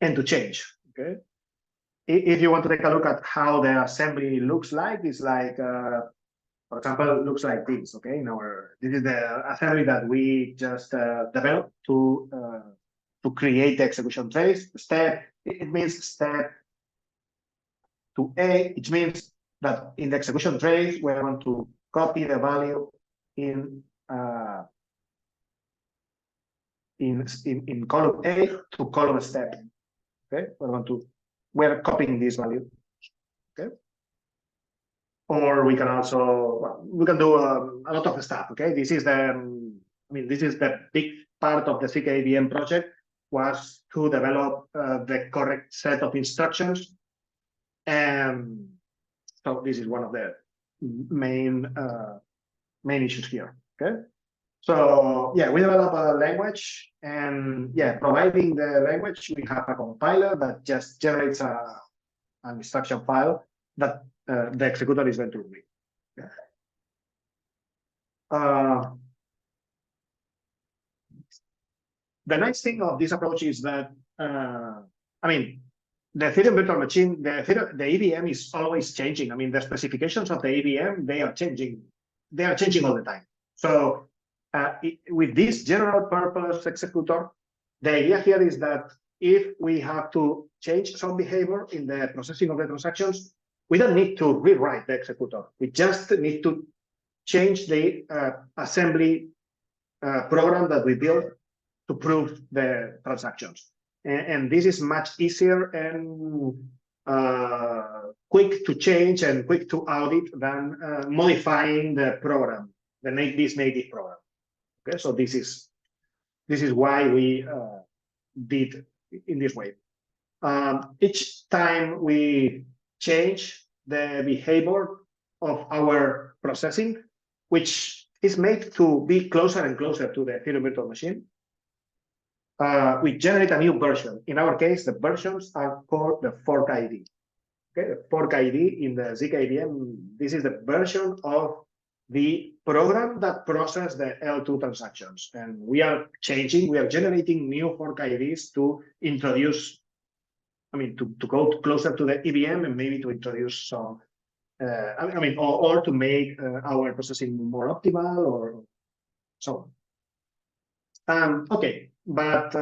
and to change. Okay, if you want to take a look at how the assembly looks like, it's like for example, it looks like this. Okay, this is the assembly that we just developed to create the execution trace. It means step to A, which means that in the execution trace we're going to copy the value in column A to column step. Okay, we're copying this value. Okay, or we can also we can do a lot of stuff. Okay, this is the big part of the zkEVM project. was to develop the correct set of instructions. And so this is one of the main issues here. Okay. So yeah, we develop a language, and yeah, providing the language, we have a compiler that just generates an instruction file that the executor is going to read. Yeah. The nice thing of this approach is that, I mean, the Ethereum virtual machine, the EVM is always changing. I mean, the specifications of the EVM, they are changing. They are changing all the time. So with this general purpose executor, the idea here is that if we have to change some behavior in the processing of the transactions, we don't need to rewrite the executor. We just need to change the assembly program that we built to prove the transactions. And this is much easier and quick to change and quick to audit than modifying the program, this native program. Okay, so this is why we did in this way. Each time we change the behavior of our processing, which is made to be closer and closer to the Ethereum virtual machine, we generate a new version. In our case, the versions are called the fork ID. Okay, the fork ID in the zkEVM, this is the version of the program that processes the L2 transactions. And we are generating new fork IDs to introduce, I mean, to go closer to the EVM and maybe to introduce some, or to make our processing more optimal or so on. Okay, but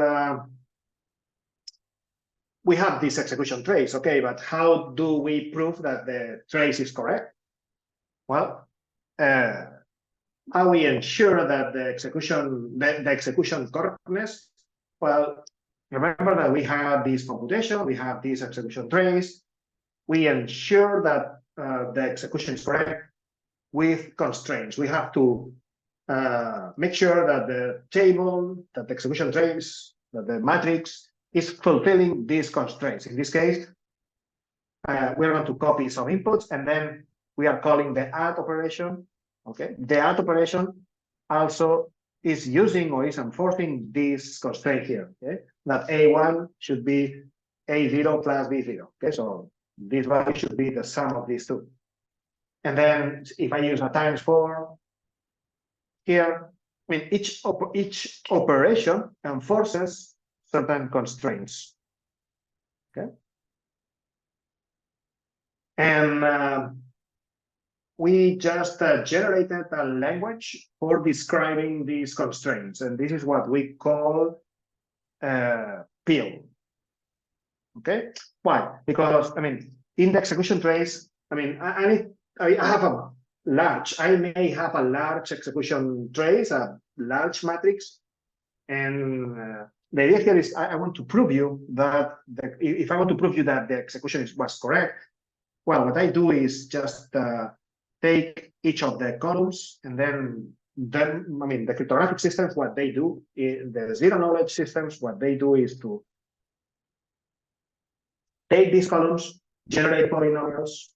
we have this execution trace, okay, but how do we prove that the trace is correct? Well, how we ensure that the execution correctness? Well, remember that we have this computation, we have this execution trace. We ensure that the execution is correct with constraints. We have to make sure that the table, that the execution trace, that the matrix is fulfilling these constraints. In this case, we're going to copy some inputs, and then we are calling the add operation. Okay, the add operation also is using or is enforcing this constraint here. Okay, that A1 should be A0 plus B0. Okay, so this value should be the sum of these two. And then if I use a times 4 here, I mean, each operation enforces certain constraints. Okay, and we just generated a language for describing these constraints, and this is what we call PIL. Okay, why? Because I mean, in the execution trace, I mean, I may have a large execution trace, a large matrix, and the idea here is I want to prove you that if I want to prove you that the execution was correct, well, what I do is just take each of the columns, and then I mean, the cryptographic systems, what they do, the zero knowledge systems, what they do is to take these columns, generate polynomials,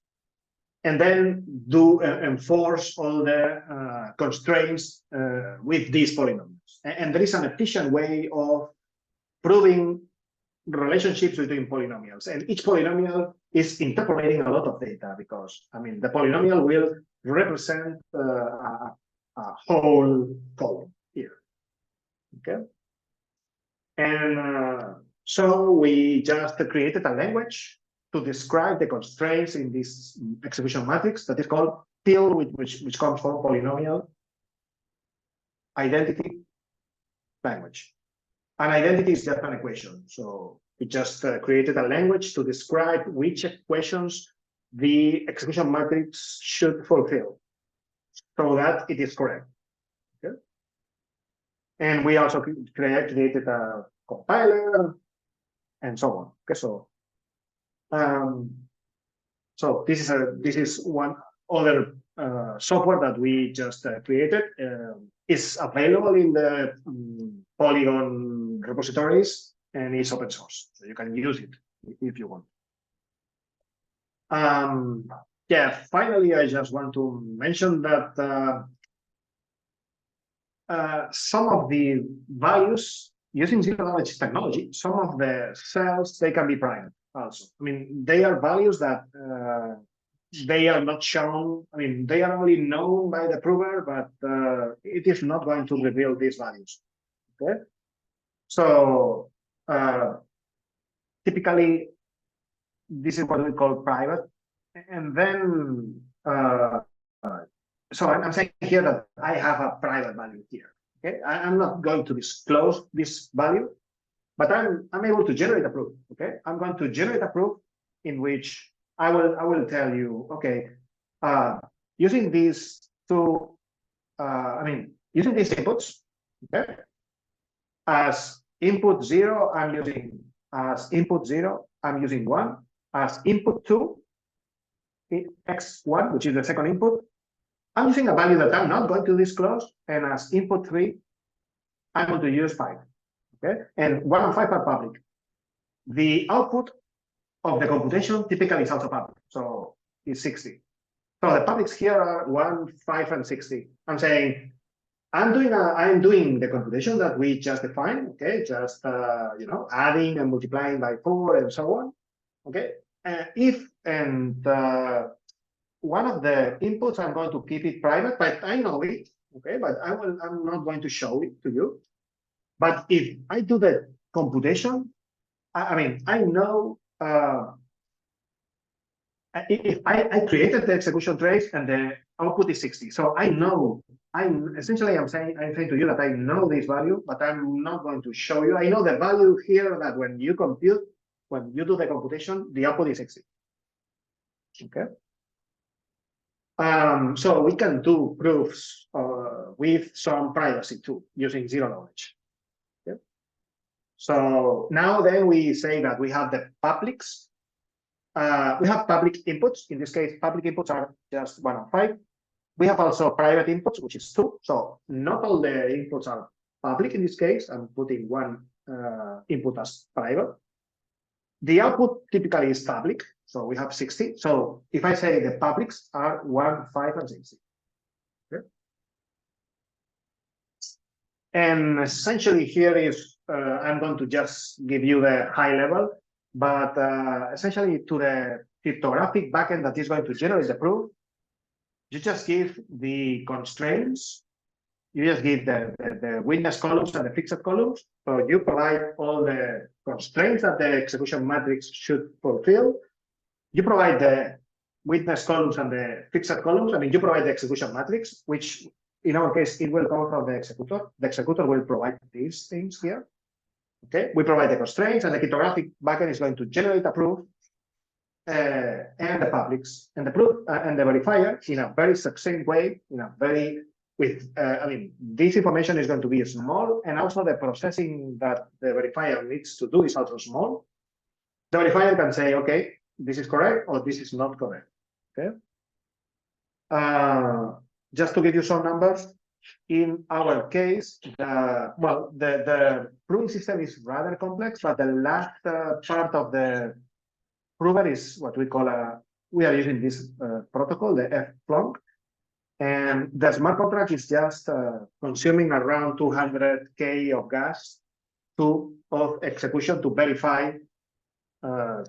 and then do enforce all the constraints with these polynomials. And there is an efficient way of proving relationships between polynomials, and each polynomial is interpolating a lot of data, because I mean, the polynomial will represent a whole column here. Okay, and so we just created a language to describe the constraints in this execution matrix that is called PIL, which comes from polynomial identity language. An identity is just an equation. So we just created a language to describe which equations the execution matrix should fulfill so that it is correct. Okay? And we also created a compiler and so on. Okay, so this is one other software that we just created. Is available in the Polygon repositories. and it's open source, so you can use it if you want. Yeah, finally, I just want to mention that some of the values using zero-knowledge technology, some of the cells, they can be private also. I mean, they are values that they are not shown. I mean, they are only known by the prover, but it is not going to reveal these values. Okay, so typically, this is what we call private, and then so I'm saying here that I have a private value here. Okay, I'm not going to disclose this value, but I'm able to generate a proof. Okay, I'm going to generate a proof in which I will tell you, okay, using these two, using these inputs, okay, as input 0, I'm using as input 0, I'm using 1, as input 2, x1, which is the second input, I'm using a value that I'm not going to disclose, and as input 3, I'm going to use 5. Okay, and 1 and 5 are public. The output of the computation typically is also public, so it's 60. So the publics here are 1, 5, and 60. I'm saying I'm doing the computation that we just defined. Okay, just adding and multiplying by 4 and so on. Okay, one of the inputs, I'm going to keep it private, but I know it. Okay, but I'm not going to show it to you. But if I do the computation, I know if I created the execution trace and the output is 60. So I know, I'm saying to you that I know this value, but I'm not going to show you. I know the value here that when you compute, when you do the computation, the output is 60. Okay. So we can do proofs with some privacy too, using zero-knowledge. Okay. So now then we say that we have the publics. We have public inputs. In this case, public inputs are just 1 and 5. We have also private inputs, which is 2. So not all the inputs are public in this case. I'm putting one input as private. The output typically is public. So we have 60. So if I say the publics are 1, 5, and 60. Okay. And essentially here is, I'm going to just give you the high level, but essentially to the cryptographic backend that is going to generate the proof, you just give the constraints, you just give the witness columns and the fixed columns. So you provide all the constraints that the execution matrix should fulfill. You provide the witness columns and the fixed columns. I mean, you provide the execution matrix, which in our case, it will come from the executor. The executor will provide these things here. Okay, we provide the constraints, and the cryptographic backend is going to generate a proof and the publics and the proof and the verifier in a very succinct way, in a very this information is going to be small, and also the processing that the verifier needs to do is also small. The verifier can say, okay, this is correct or this is not correct. Okay. Just to give you some numbers, in our case, the proving system is rather complex, but the last part of the prover is what we call we are using this protocol, the FPLONK, and the smart contract is just consuming around 200K of gas of execution to verify a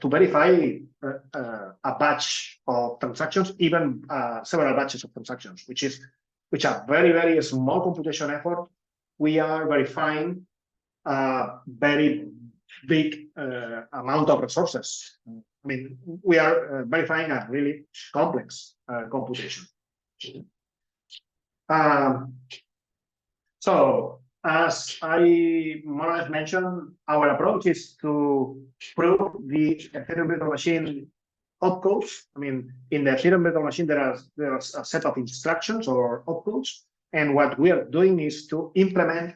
batch of transactions, even several batches of transactions, which are very, very small computation effort. We are verifying a very big amount of resources. I mean, we are verifying a really complex computation. So, as I more or less mentioned, our approach is to prove the Ethereum virtual machine opcodes. I mean, in the Ethereum virtual machine, there's a set of instructions or opcodes, and what we are doing is to implement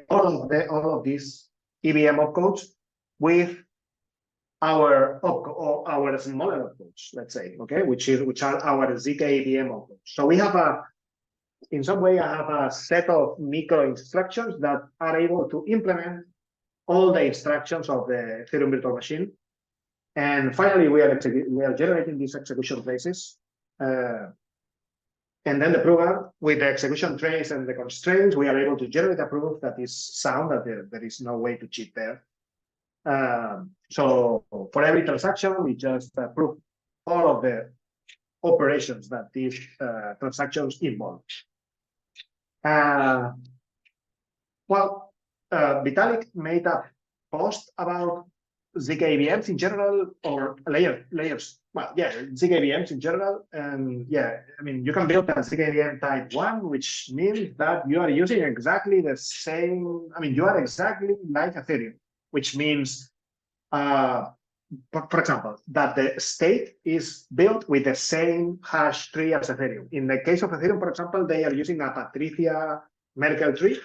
all of these EVM opcodes with our smaller opcodes, let's say, okay, which are our zkEVM opcodes. So we have in some way, I have a set of micro instructions that are able to implement all the instructions of the Ethereum virtual machine. And finally, we are generating these execution traces. And then the program, with the execution trace and the constraints, we are able to generate a proof that is sound, that there is no way to cheat there. So for every transaction, we just prove all of the operations that these transactions involve. Vitalik made a post about zkEVMs in general, or layers. Well, yeah, zkEVMs in general. And yeah, I mean, you can build a zkEVM type 1, which means that you are using exactly the same, I mean, you are exactly like Ethereum, which means, for example, that the state is built with the same hash tree as Ethereum. In the case of Ethereum, for example, they are using a Patricia Merkle tree.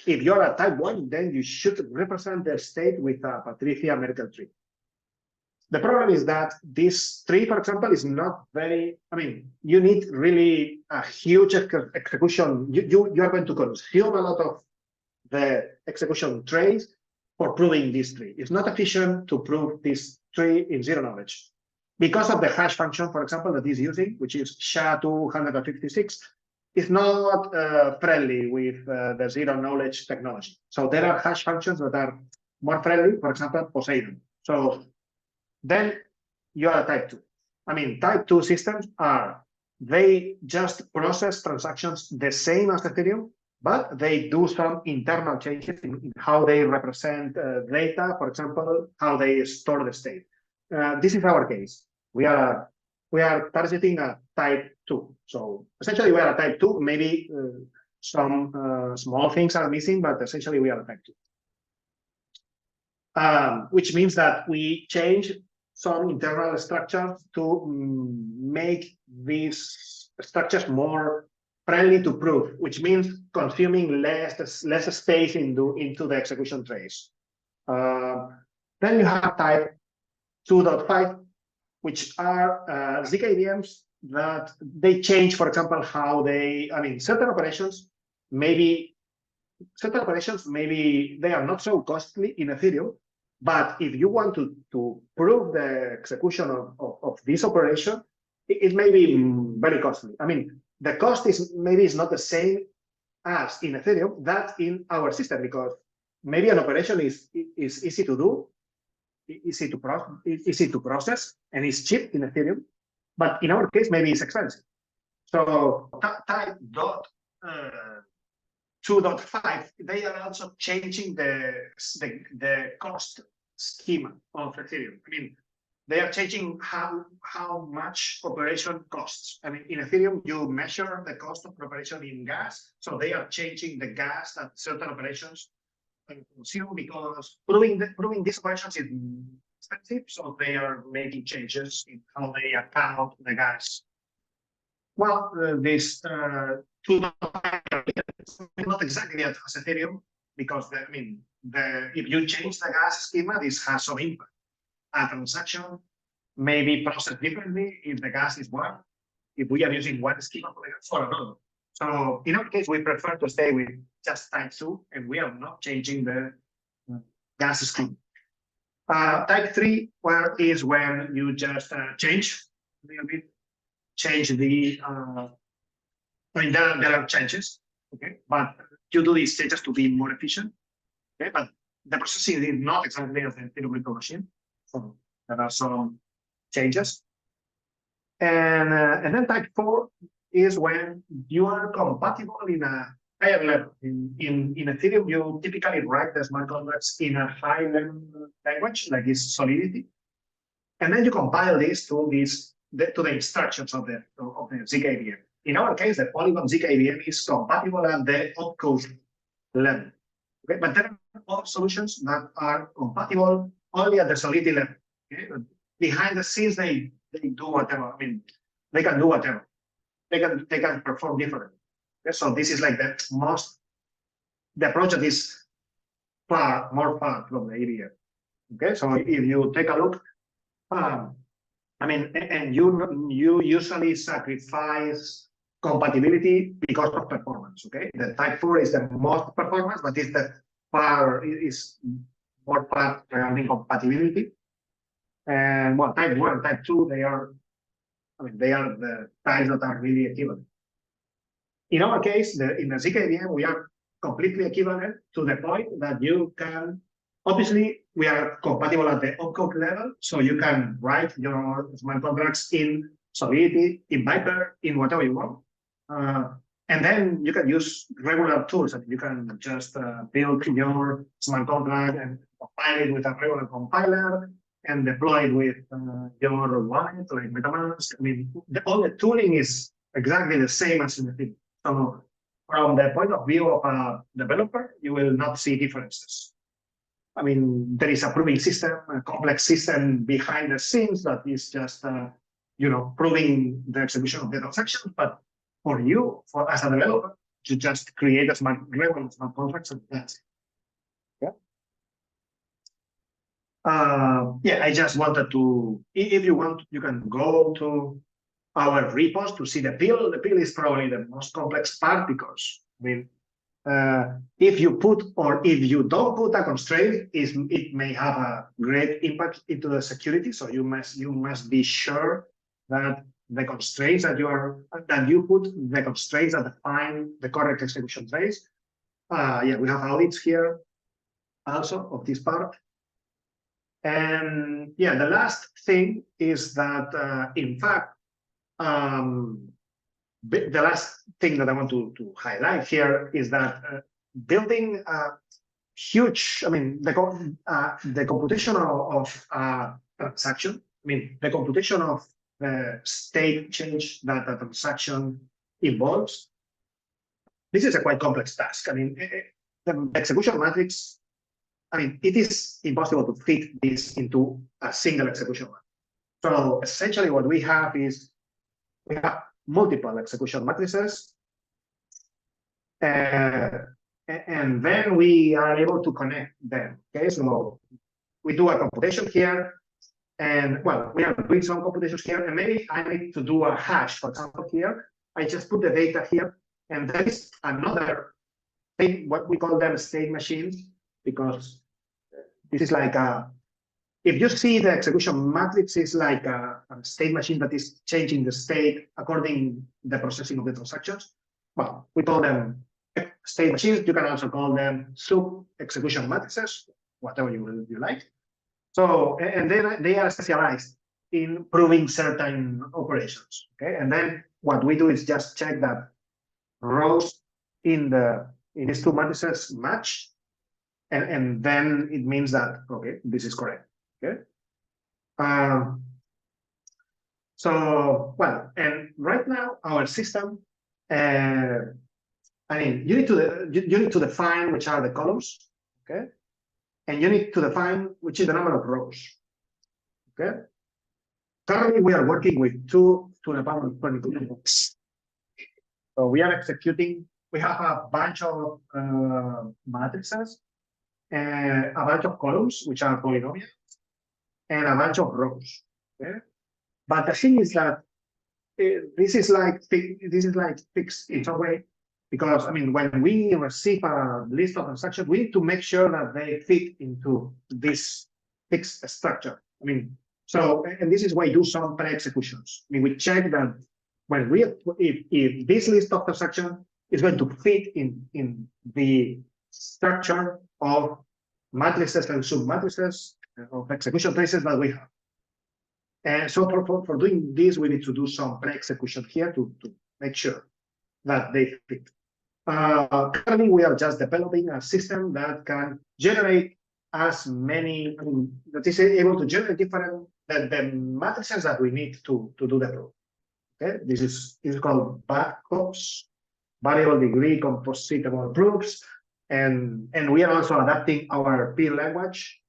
If you're a type 1, then you should represent the state with a Patricia Merkle tree. The problem is that this tree, for example, is not very, I mean, you need really a huge execution. You are going to consume a lot of the execution trace for proving this tree. It's not efficient to prove this tree in zero knowledge. Because of the hash function, for example, that is using, which is SHA-256, is not friendly with the zero knowledge technology. So there are hash functions that are more friendly, for example, Poseidon. So then you are a type 2. I mean, type 2 systems they just process transactions the same as Ethereum, but they do some internal changes in how they represent data, for example, how they store the state. This is our case. We are targeting a type 2. So essentially, we are a type 2. Maybe some small things are missing, but essentially, we are a type 2. Which means that we change some internal structures to make these structures more friendly to proof, which means consuming less space into the execution trace. Then you have type 2.5, which are zkEVMs that they change, for example, how they, I mean, certain operations maybe they are not so costly in Ethereum, but if you want to prove the execution of this operation, it may be very costly. I mean, the cost is not the same as in Ethereum, that in our system, because maybe an operation is easy to do, easy to process, and is cheap in Ethereum, but in our case, maybe it's expensive. So type 2.5, they are also changing the cost schema of Ethereum. I mean, they are changing how much operation costs. I mean, in Ethereum, you measure the cost of operation in gas, so they are changing the gas that certain operations consume, because proving these operations is expensive, so they are making changes in how they account the gas. Well, this 2.5 is not exactly as Ethereum, because if you change the gas schema, this has some impact. A transaction may be processed differently if the gas is one, if we are using one schema for another. So in our case, we prefer to stay with just type 2, and we are not changing the gas schema. Type 3 is when you just change a little bit, change the, there are changes, okay? But you do these changes to be more efficient, okay? But the processing is not exactly as the Ethereum virtual machine. So there are some changes. And then type 4 is when you are compatible in a higher level. In Ethereum, you typically write the smart contracts in a high-level language, like this Solidity. And then you compile this to the instructions of the zkEVM. In our case, the Polygon zkEVM is compatible at the opcode level. Okay? But there are other solutions that are compatible only at the Solidity level. Okay? Behind the scenes, they do whatever. I mean, they can do whatever. They can perform differently. Okay? So this is like the approach that is more far from the EVM. Okay, so if you take a look, and you usually sacrifice compatibility because of performance. Okay, the type 4 is the most performance, but it's the more far regarding compatibility. And well, type 1, type 2, they are the types that are really equivalent. In our case, in the zkEVM, we are completely equivalent to the point that you can, obviously, we are compatible at the opcode level, so you can write your smart contracts in Solidity, in Viper, in whatever you want. And then you can use regular tools. You can just build your smart contract and compile it with a regular compiler and deploy it with your wallet, like MetaMask. I mean, all the tooling is exactly the same as in the thing. So from the point of view of a developer, you will not see differences. I mean, there is a proving system, a complex system behind the scenes that is just, proving the execution of the transaction. But for you, as a developer, you just create a regular smart contracts and that's it. Yeah. I just wanted to, if you want, you can go to our repos to see the pill. The pill is probably the most complex part because, I mean, if you put or if you don't put a constraint, it may have a great impact into the security. So you must be sure that the constraints that you put, the constraints that define the correct execution trace. Yeah, we have audits here also of this part. And yeah, the last thing is that in fact, the last thing that I want to highlight here is that building a huge, I mean, the computation of transaction, I mean, the computation of the state change that a transaction involves, this is a quite complex task. I mean, the execution matrix, I mean, it is impossible to fit this into a single execution matrix. So essentially what we have is, we have multiple execution matrices, and then we are able to connect them. Okay, so we do a computation here, and well, we are doing some computations here, and maybe I need to do a hash, for example, here. I just put the data here, and there is another thing, what we call them state machines, because this is like a, if you see the execution matrix is like a state machine that is changing the state according the processing of the transactions. Well, we call them state machines. You can also call them sub-execution matrices, whatever you like. So, and then they are specialized in proving certain operations. Okay, and then what we do is just check that rows in these two matrices match, and then it means that okay, this is correct. Okay. So, well, and right now our system, I mean, you need to define which are the columns, okay, and you need to define which is the number of rows, okay. Currently, we are working with 2 to the power of 22. So we are executing. We have a bunch of matrices, a bunch of columns which are polynomials, and a bunch of rows. Okay? But the thing is that this is like fixed in some way, because I mean, when we receive a list of transactions, we need to make sure that they fit into this fixed structure. I mean, so, and this is why we do some pre-executions. I mean, we check that when if this list of transactions is going to fit in the structure of matrices and sub-matrices of execution traces that we have. And so for doing this, we need to do some pre-execution here to make sure that they fit. Currently, we are just developing a system that can generate as many, I mean, that is able to generate different the matrices that we need to do the proof. Okay, this is called BlocSoc, variable degree compositable proofs, and we are also adapting our PIL language.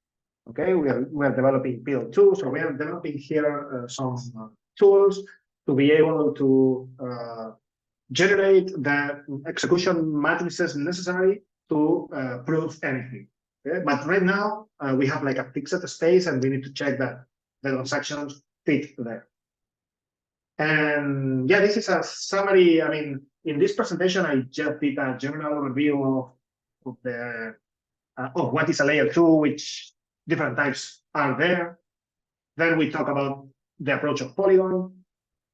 Okay, we are developing PIL too, so we are developing here some tools to be able to generate the execution matrices necessary to prove anything. Okay? But right now we have like a fixed space, and we need to check that the transactions fit there. And yeah, this is a summary. I mean, in this presentation, I just did a general overview of the of what is a layer 2, which different types are there. Then we talk about the approach of Polygon.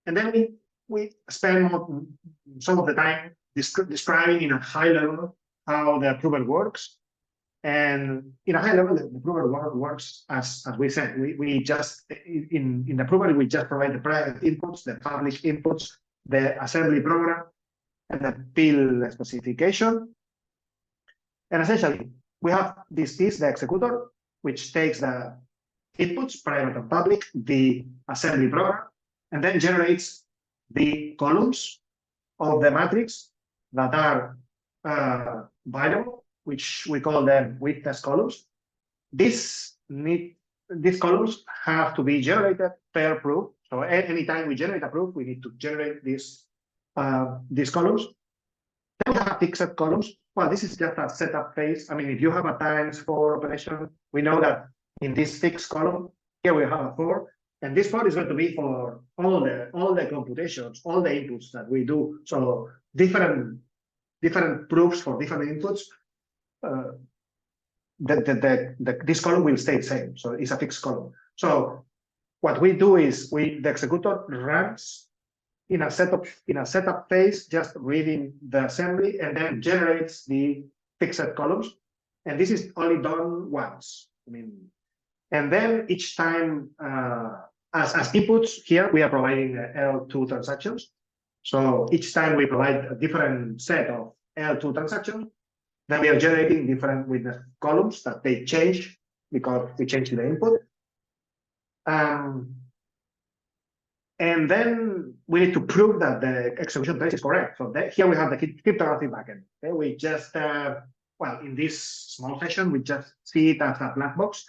And then we spend some of the time describing in a high level how the prover works. And in a high level, the prover works as we said. We just in the prover we just provide the private inputs, the public inputs, the assembly program, and the build specification. And essentially, we have this piece, the executor, which takes the inputs, private and public, the assembly program, and then generates the columns of the matrix that are binary, which we call them witness columns. These columns have to be generated per proof. So anytime we generate a proof, we need to generate these columns. Then we have fixed columns. Well, this is just a setup phase. I mean, if you have a times4 operation, we know that in this fixed column, here we have a 4, and this 4 is going to be for all the computations, all the inputs that we do. So different proofs for different inputs. This column will stay the same. So it's a fixed column. So what we do is the executor runs in a setup phase, just reading the assembly, and then generates the fixed columns. And this is only done once. I mean, and then each time, as inputs here, we are providing L2 transactions. So each time we provide a different set of L2 transactions, then we are generating different witness columns that they change because we change the input. And then we need to prove that the execution trace is correct. So here we have the cryptographic backend. Okay? We just, well, in this small session, we just see it as a black box.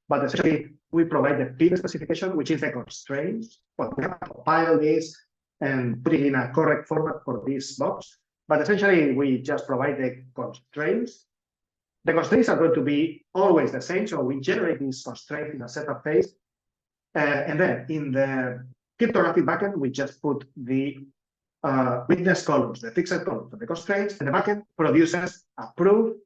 But essentially, we provide the build specification, which is the constraints. Well, we have to compile this and put it in a correct format for this box. But essentially, we just provide the constraints. The constraints are going to be always the same. So we generate these constraints in a setup phase. And then in the cryptographic backend, we just put the witness columns, the fixed columns, the constraints, and the backend produces a proof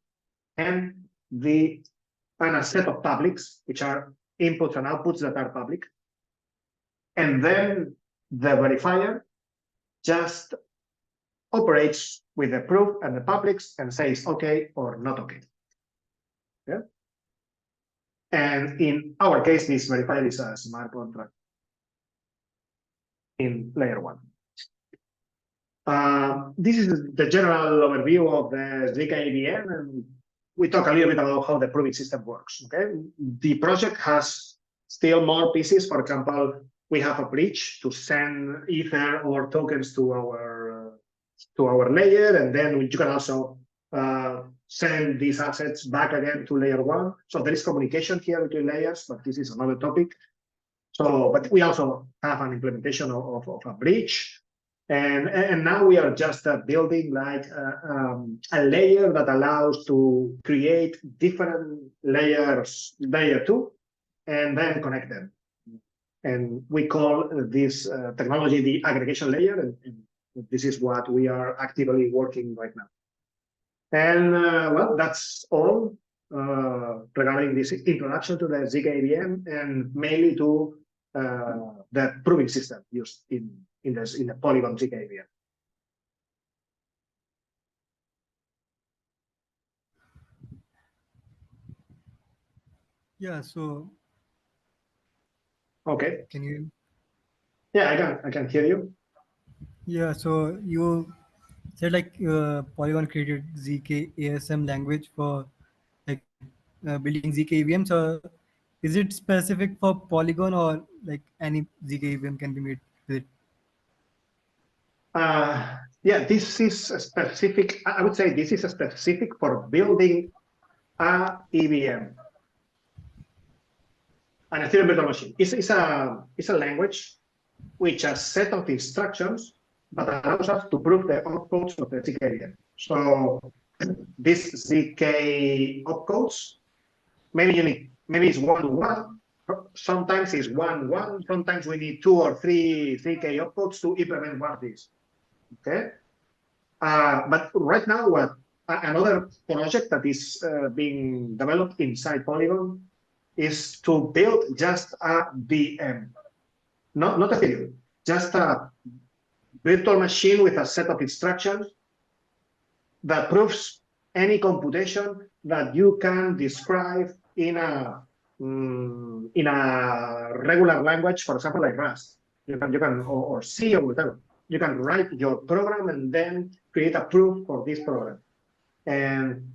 and a set of publics, which are inputs and outputs that are public. And then the verifier just operates with the proof and the publics and says okay or not okay. Yeah. And in our case, this verifier is a smart contract in layer 1. This is the general overview of the zkEVM, and we talk a little bit about how the proving system works. Okay, the project has still more pieces. For example, we have a bridge to send Ether or tokens to our layer, and then you can also send these assets back again to layer 1. So there is communication here between layers, but this is another topic. So, but we also have an implementation of a bridge. And now we are just building like a layer that allows to create different layers, layer 2, and then connect them. And we call this technology the aggregation layer, and this is what we are actively working right now. And well, that's all regarding this introduction to the zkEVM, and mainly to the proving system used in the Polygon zkEVM. Yeah, so okay. Can you? Yeah, I can hear you. Yeah, so you said like Polygon created zkEVM language for like building zkEVM. So is it specific for Polygon, or like any zkEVM can be made with it? Yeah, this is a specific. I would say this is a specific for building a EVM, an Ethereum virtual machine. It's a language which has a set of instructions that allows us to prove the opcodes of the zkEVM. So these zk opcodes, maybe it's 1-1. Sometimes it's 1-1. Sometimes we need 2 or 3 zk opcodes to implement one of these. Okay, but right now another project that is being developed inside Polygon is to build just a VM, not Ethereum, just a virtual machine with a set of instructions that proves any computation that you can describe in a regular language, for example, like Rust. You can or C or whatever. You can write your program and then create a proof for this program. And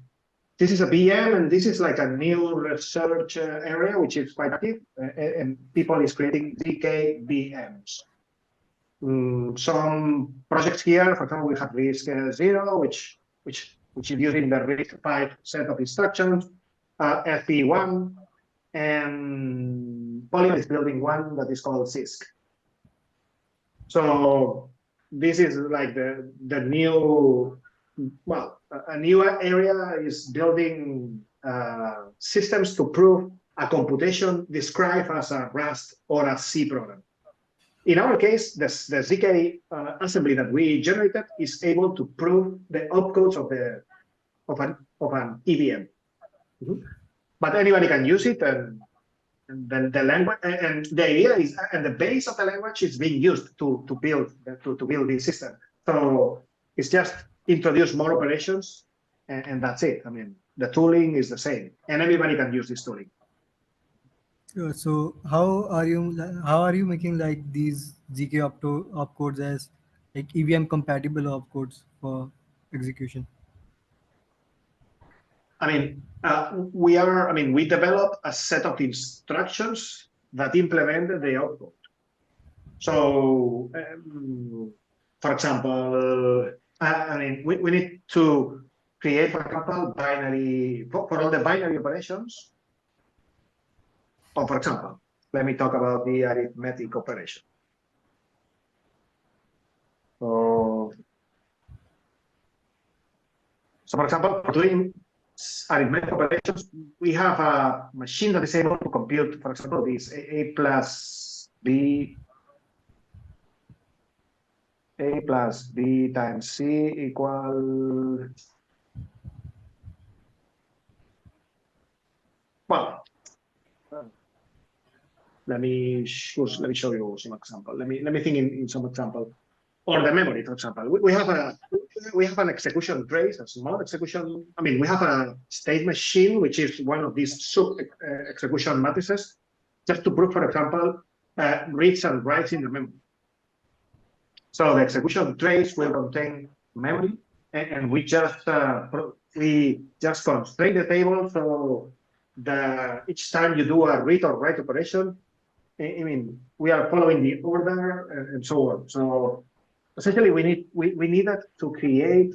this is a VM, and this is like a new research area which is quite active, and people is creating zkEVMs. Some projects here, for example, we have RISC-0, which is using the RISC-V set of instructions, FP1, and Polygon is building one that is called ZISC. So this is like the new, well, a new area is building systems to prove a computation described as a Rust or a C program. In our case, the zk assembly that we generated is able to prove the opcodes of an EVM. But anybody can use it, and the language and the idea is, and the base of the language is being used to build this system. So it's just introduce more operations, and that's it. I mean, the tooling is the same, and everybody can use this tooling. So how are you making like these zk opcodes as like EVM compatible opcodes for execution? I mean, we develop a set of instructions that implement the output. So, for example, we need to create, for example, binary for all the binary operations. Or, for example, let me talk about the arithmetic operation. So for example, for doing arithmetic operations, we have a machine that is able to compute, for example, this a plus b times c equal, well, let me show you some example. Let me think in some example. Or the memory, for example. We have an execution trace, a small execution. I mean, we have a state machine, which is one of these sub execution matrices, just to prove, for example, reads and writes in the memory. So the execution trace will contain memory, and we just constrain the table. So each time you do a read or write operation, I mean, we are following the order and so on. So essentially, we needed to create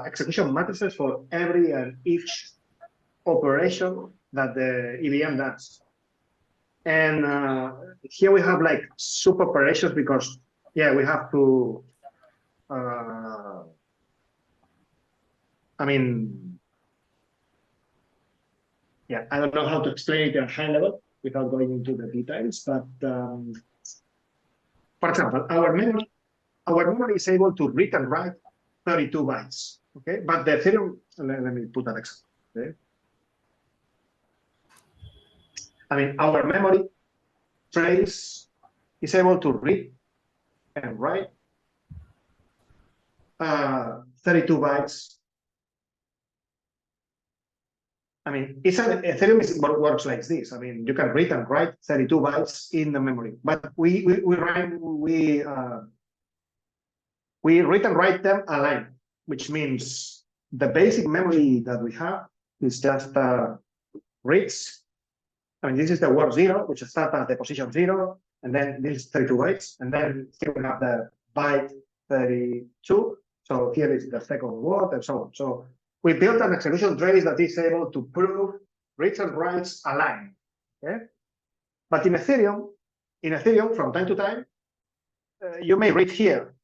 execution matrices for every and each operation that the EVM does. And here we have like sub operations because, yeah, we have to, I mean, yeah, I don't know how to explain it at a high level without going into the details, but for example, our memory is able to read and write 32 bytes, okay? But the Ethereum, let me put that example, okay? I mean, our memory trace is able to read and write 32 bytes. I mean, Ethereum works like this. I mean, you can read and write 32 bytes in the memory, but we read and write them aligned, which means the basic memory that we have is just reads. I mean, this is the word 0, which starts at the position 0, and then this is 32 bytes, and then here we have the byte 32. So here is the second word, and so on. So we built an execution trace that is able to prove reads and writes aligned. Okay? But in Ethereum, from time to time, you may read here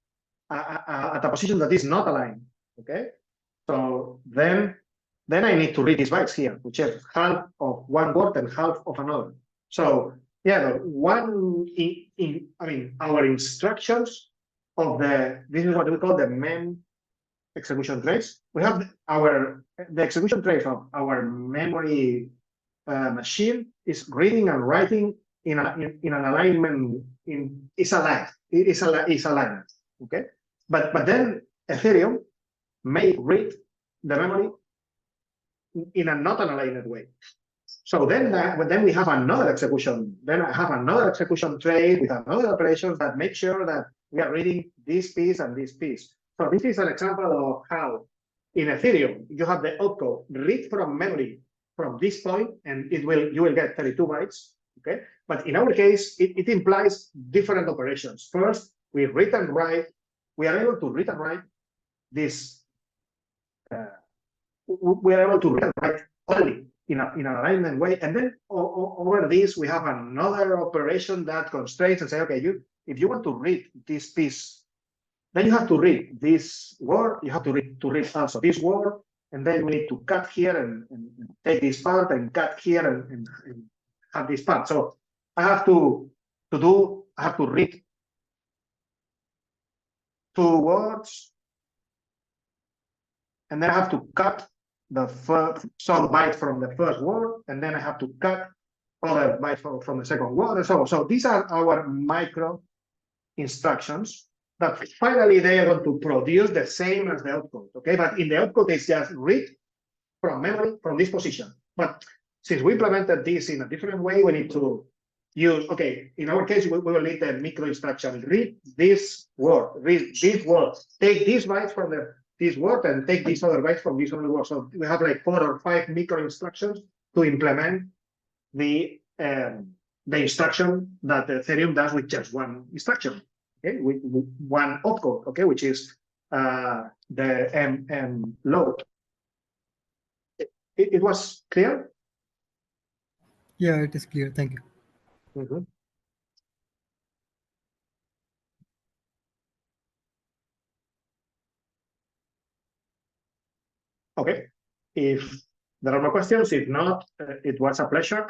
at a position that is not aligned. Okay, so then I need to read these bytes here, which is half of one word and half of another. So yeah, I mean, our instructions of this is what we call the mem execution trace. We have the execution trace of our memory machine is reading and writing in an alignment. Is alignment. Okay, but then Ethereum may read the memory in a not aligned way. So then we have another execution. Then I have another execution trace with another operations that make sure that we are reading this piece and this piece. So this is an example of how in Ethereum you have the opcode read from memory from this point, and you will get 32 bytes. Okay, but in our case it implies different operations. First, we read and write. We are able to read and write this. We are able to read and write only in an alignment way, and then over this we have another operation that constrains and say, okay, if you want to read this piece, then you have to read this word. You have to read also this word, and then we need to cut here and take this part and cut here and have this part. So I have to read 2 words, and then I have to cut the first some bytes from the first word, and then I have to cut other bytes from the second word, and so these are our micro instructions that finally they are going to produce the same as the output. Okay, but in the output it's just read from memory from this position. But since we implemented this in a different way, we need to use, okay, in our case we will need a micro instruction: read this word, take these bytes from this word and take these other bytes from this other word. So we have like 4 or 5 micro instructions to implement the instruction that Ethereum does with just one instruction, okay, with one opcode, okay, which is the load. It was clear? Yeah, it is clear. Thank you. Mm-hmm. Okay. If there are more questions, if not, it was a pleasure.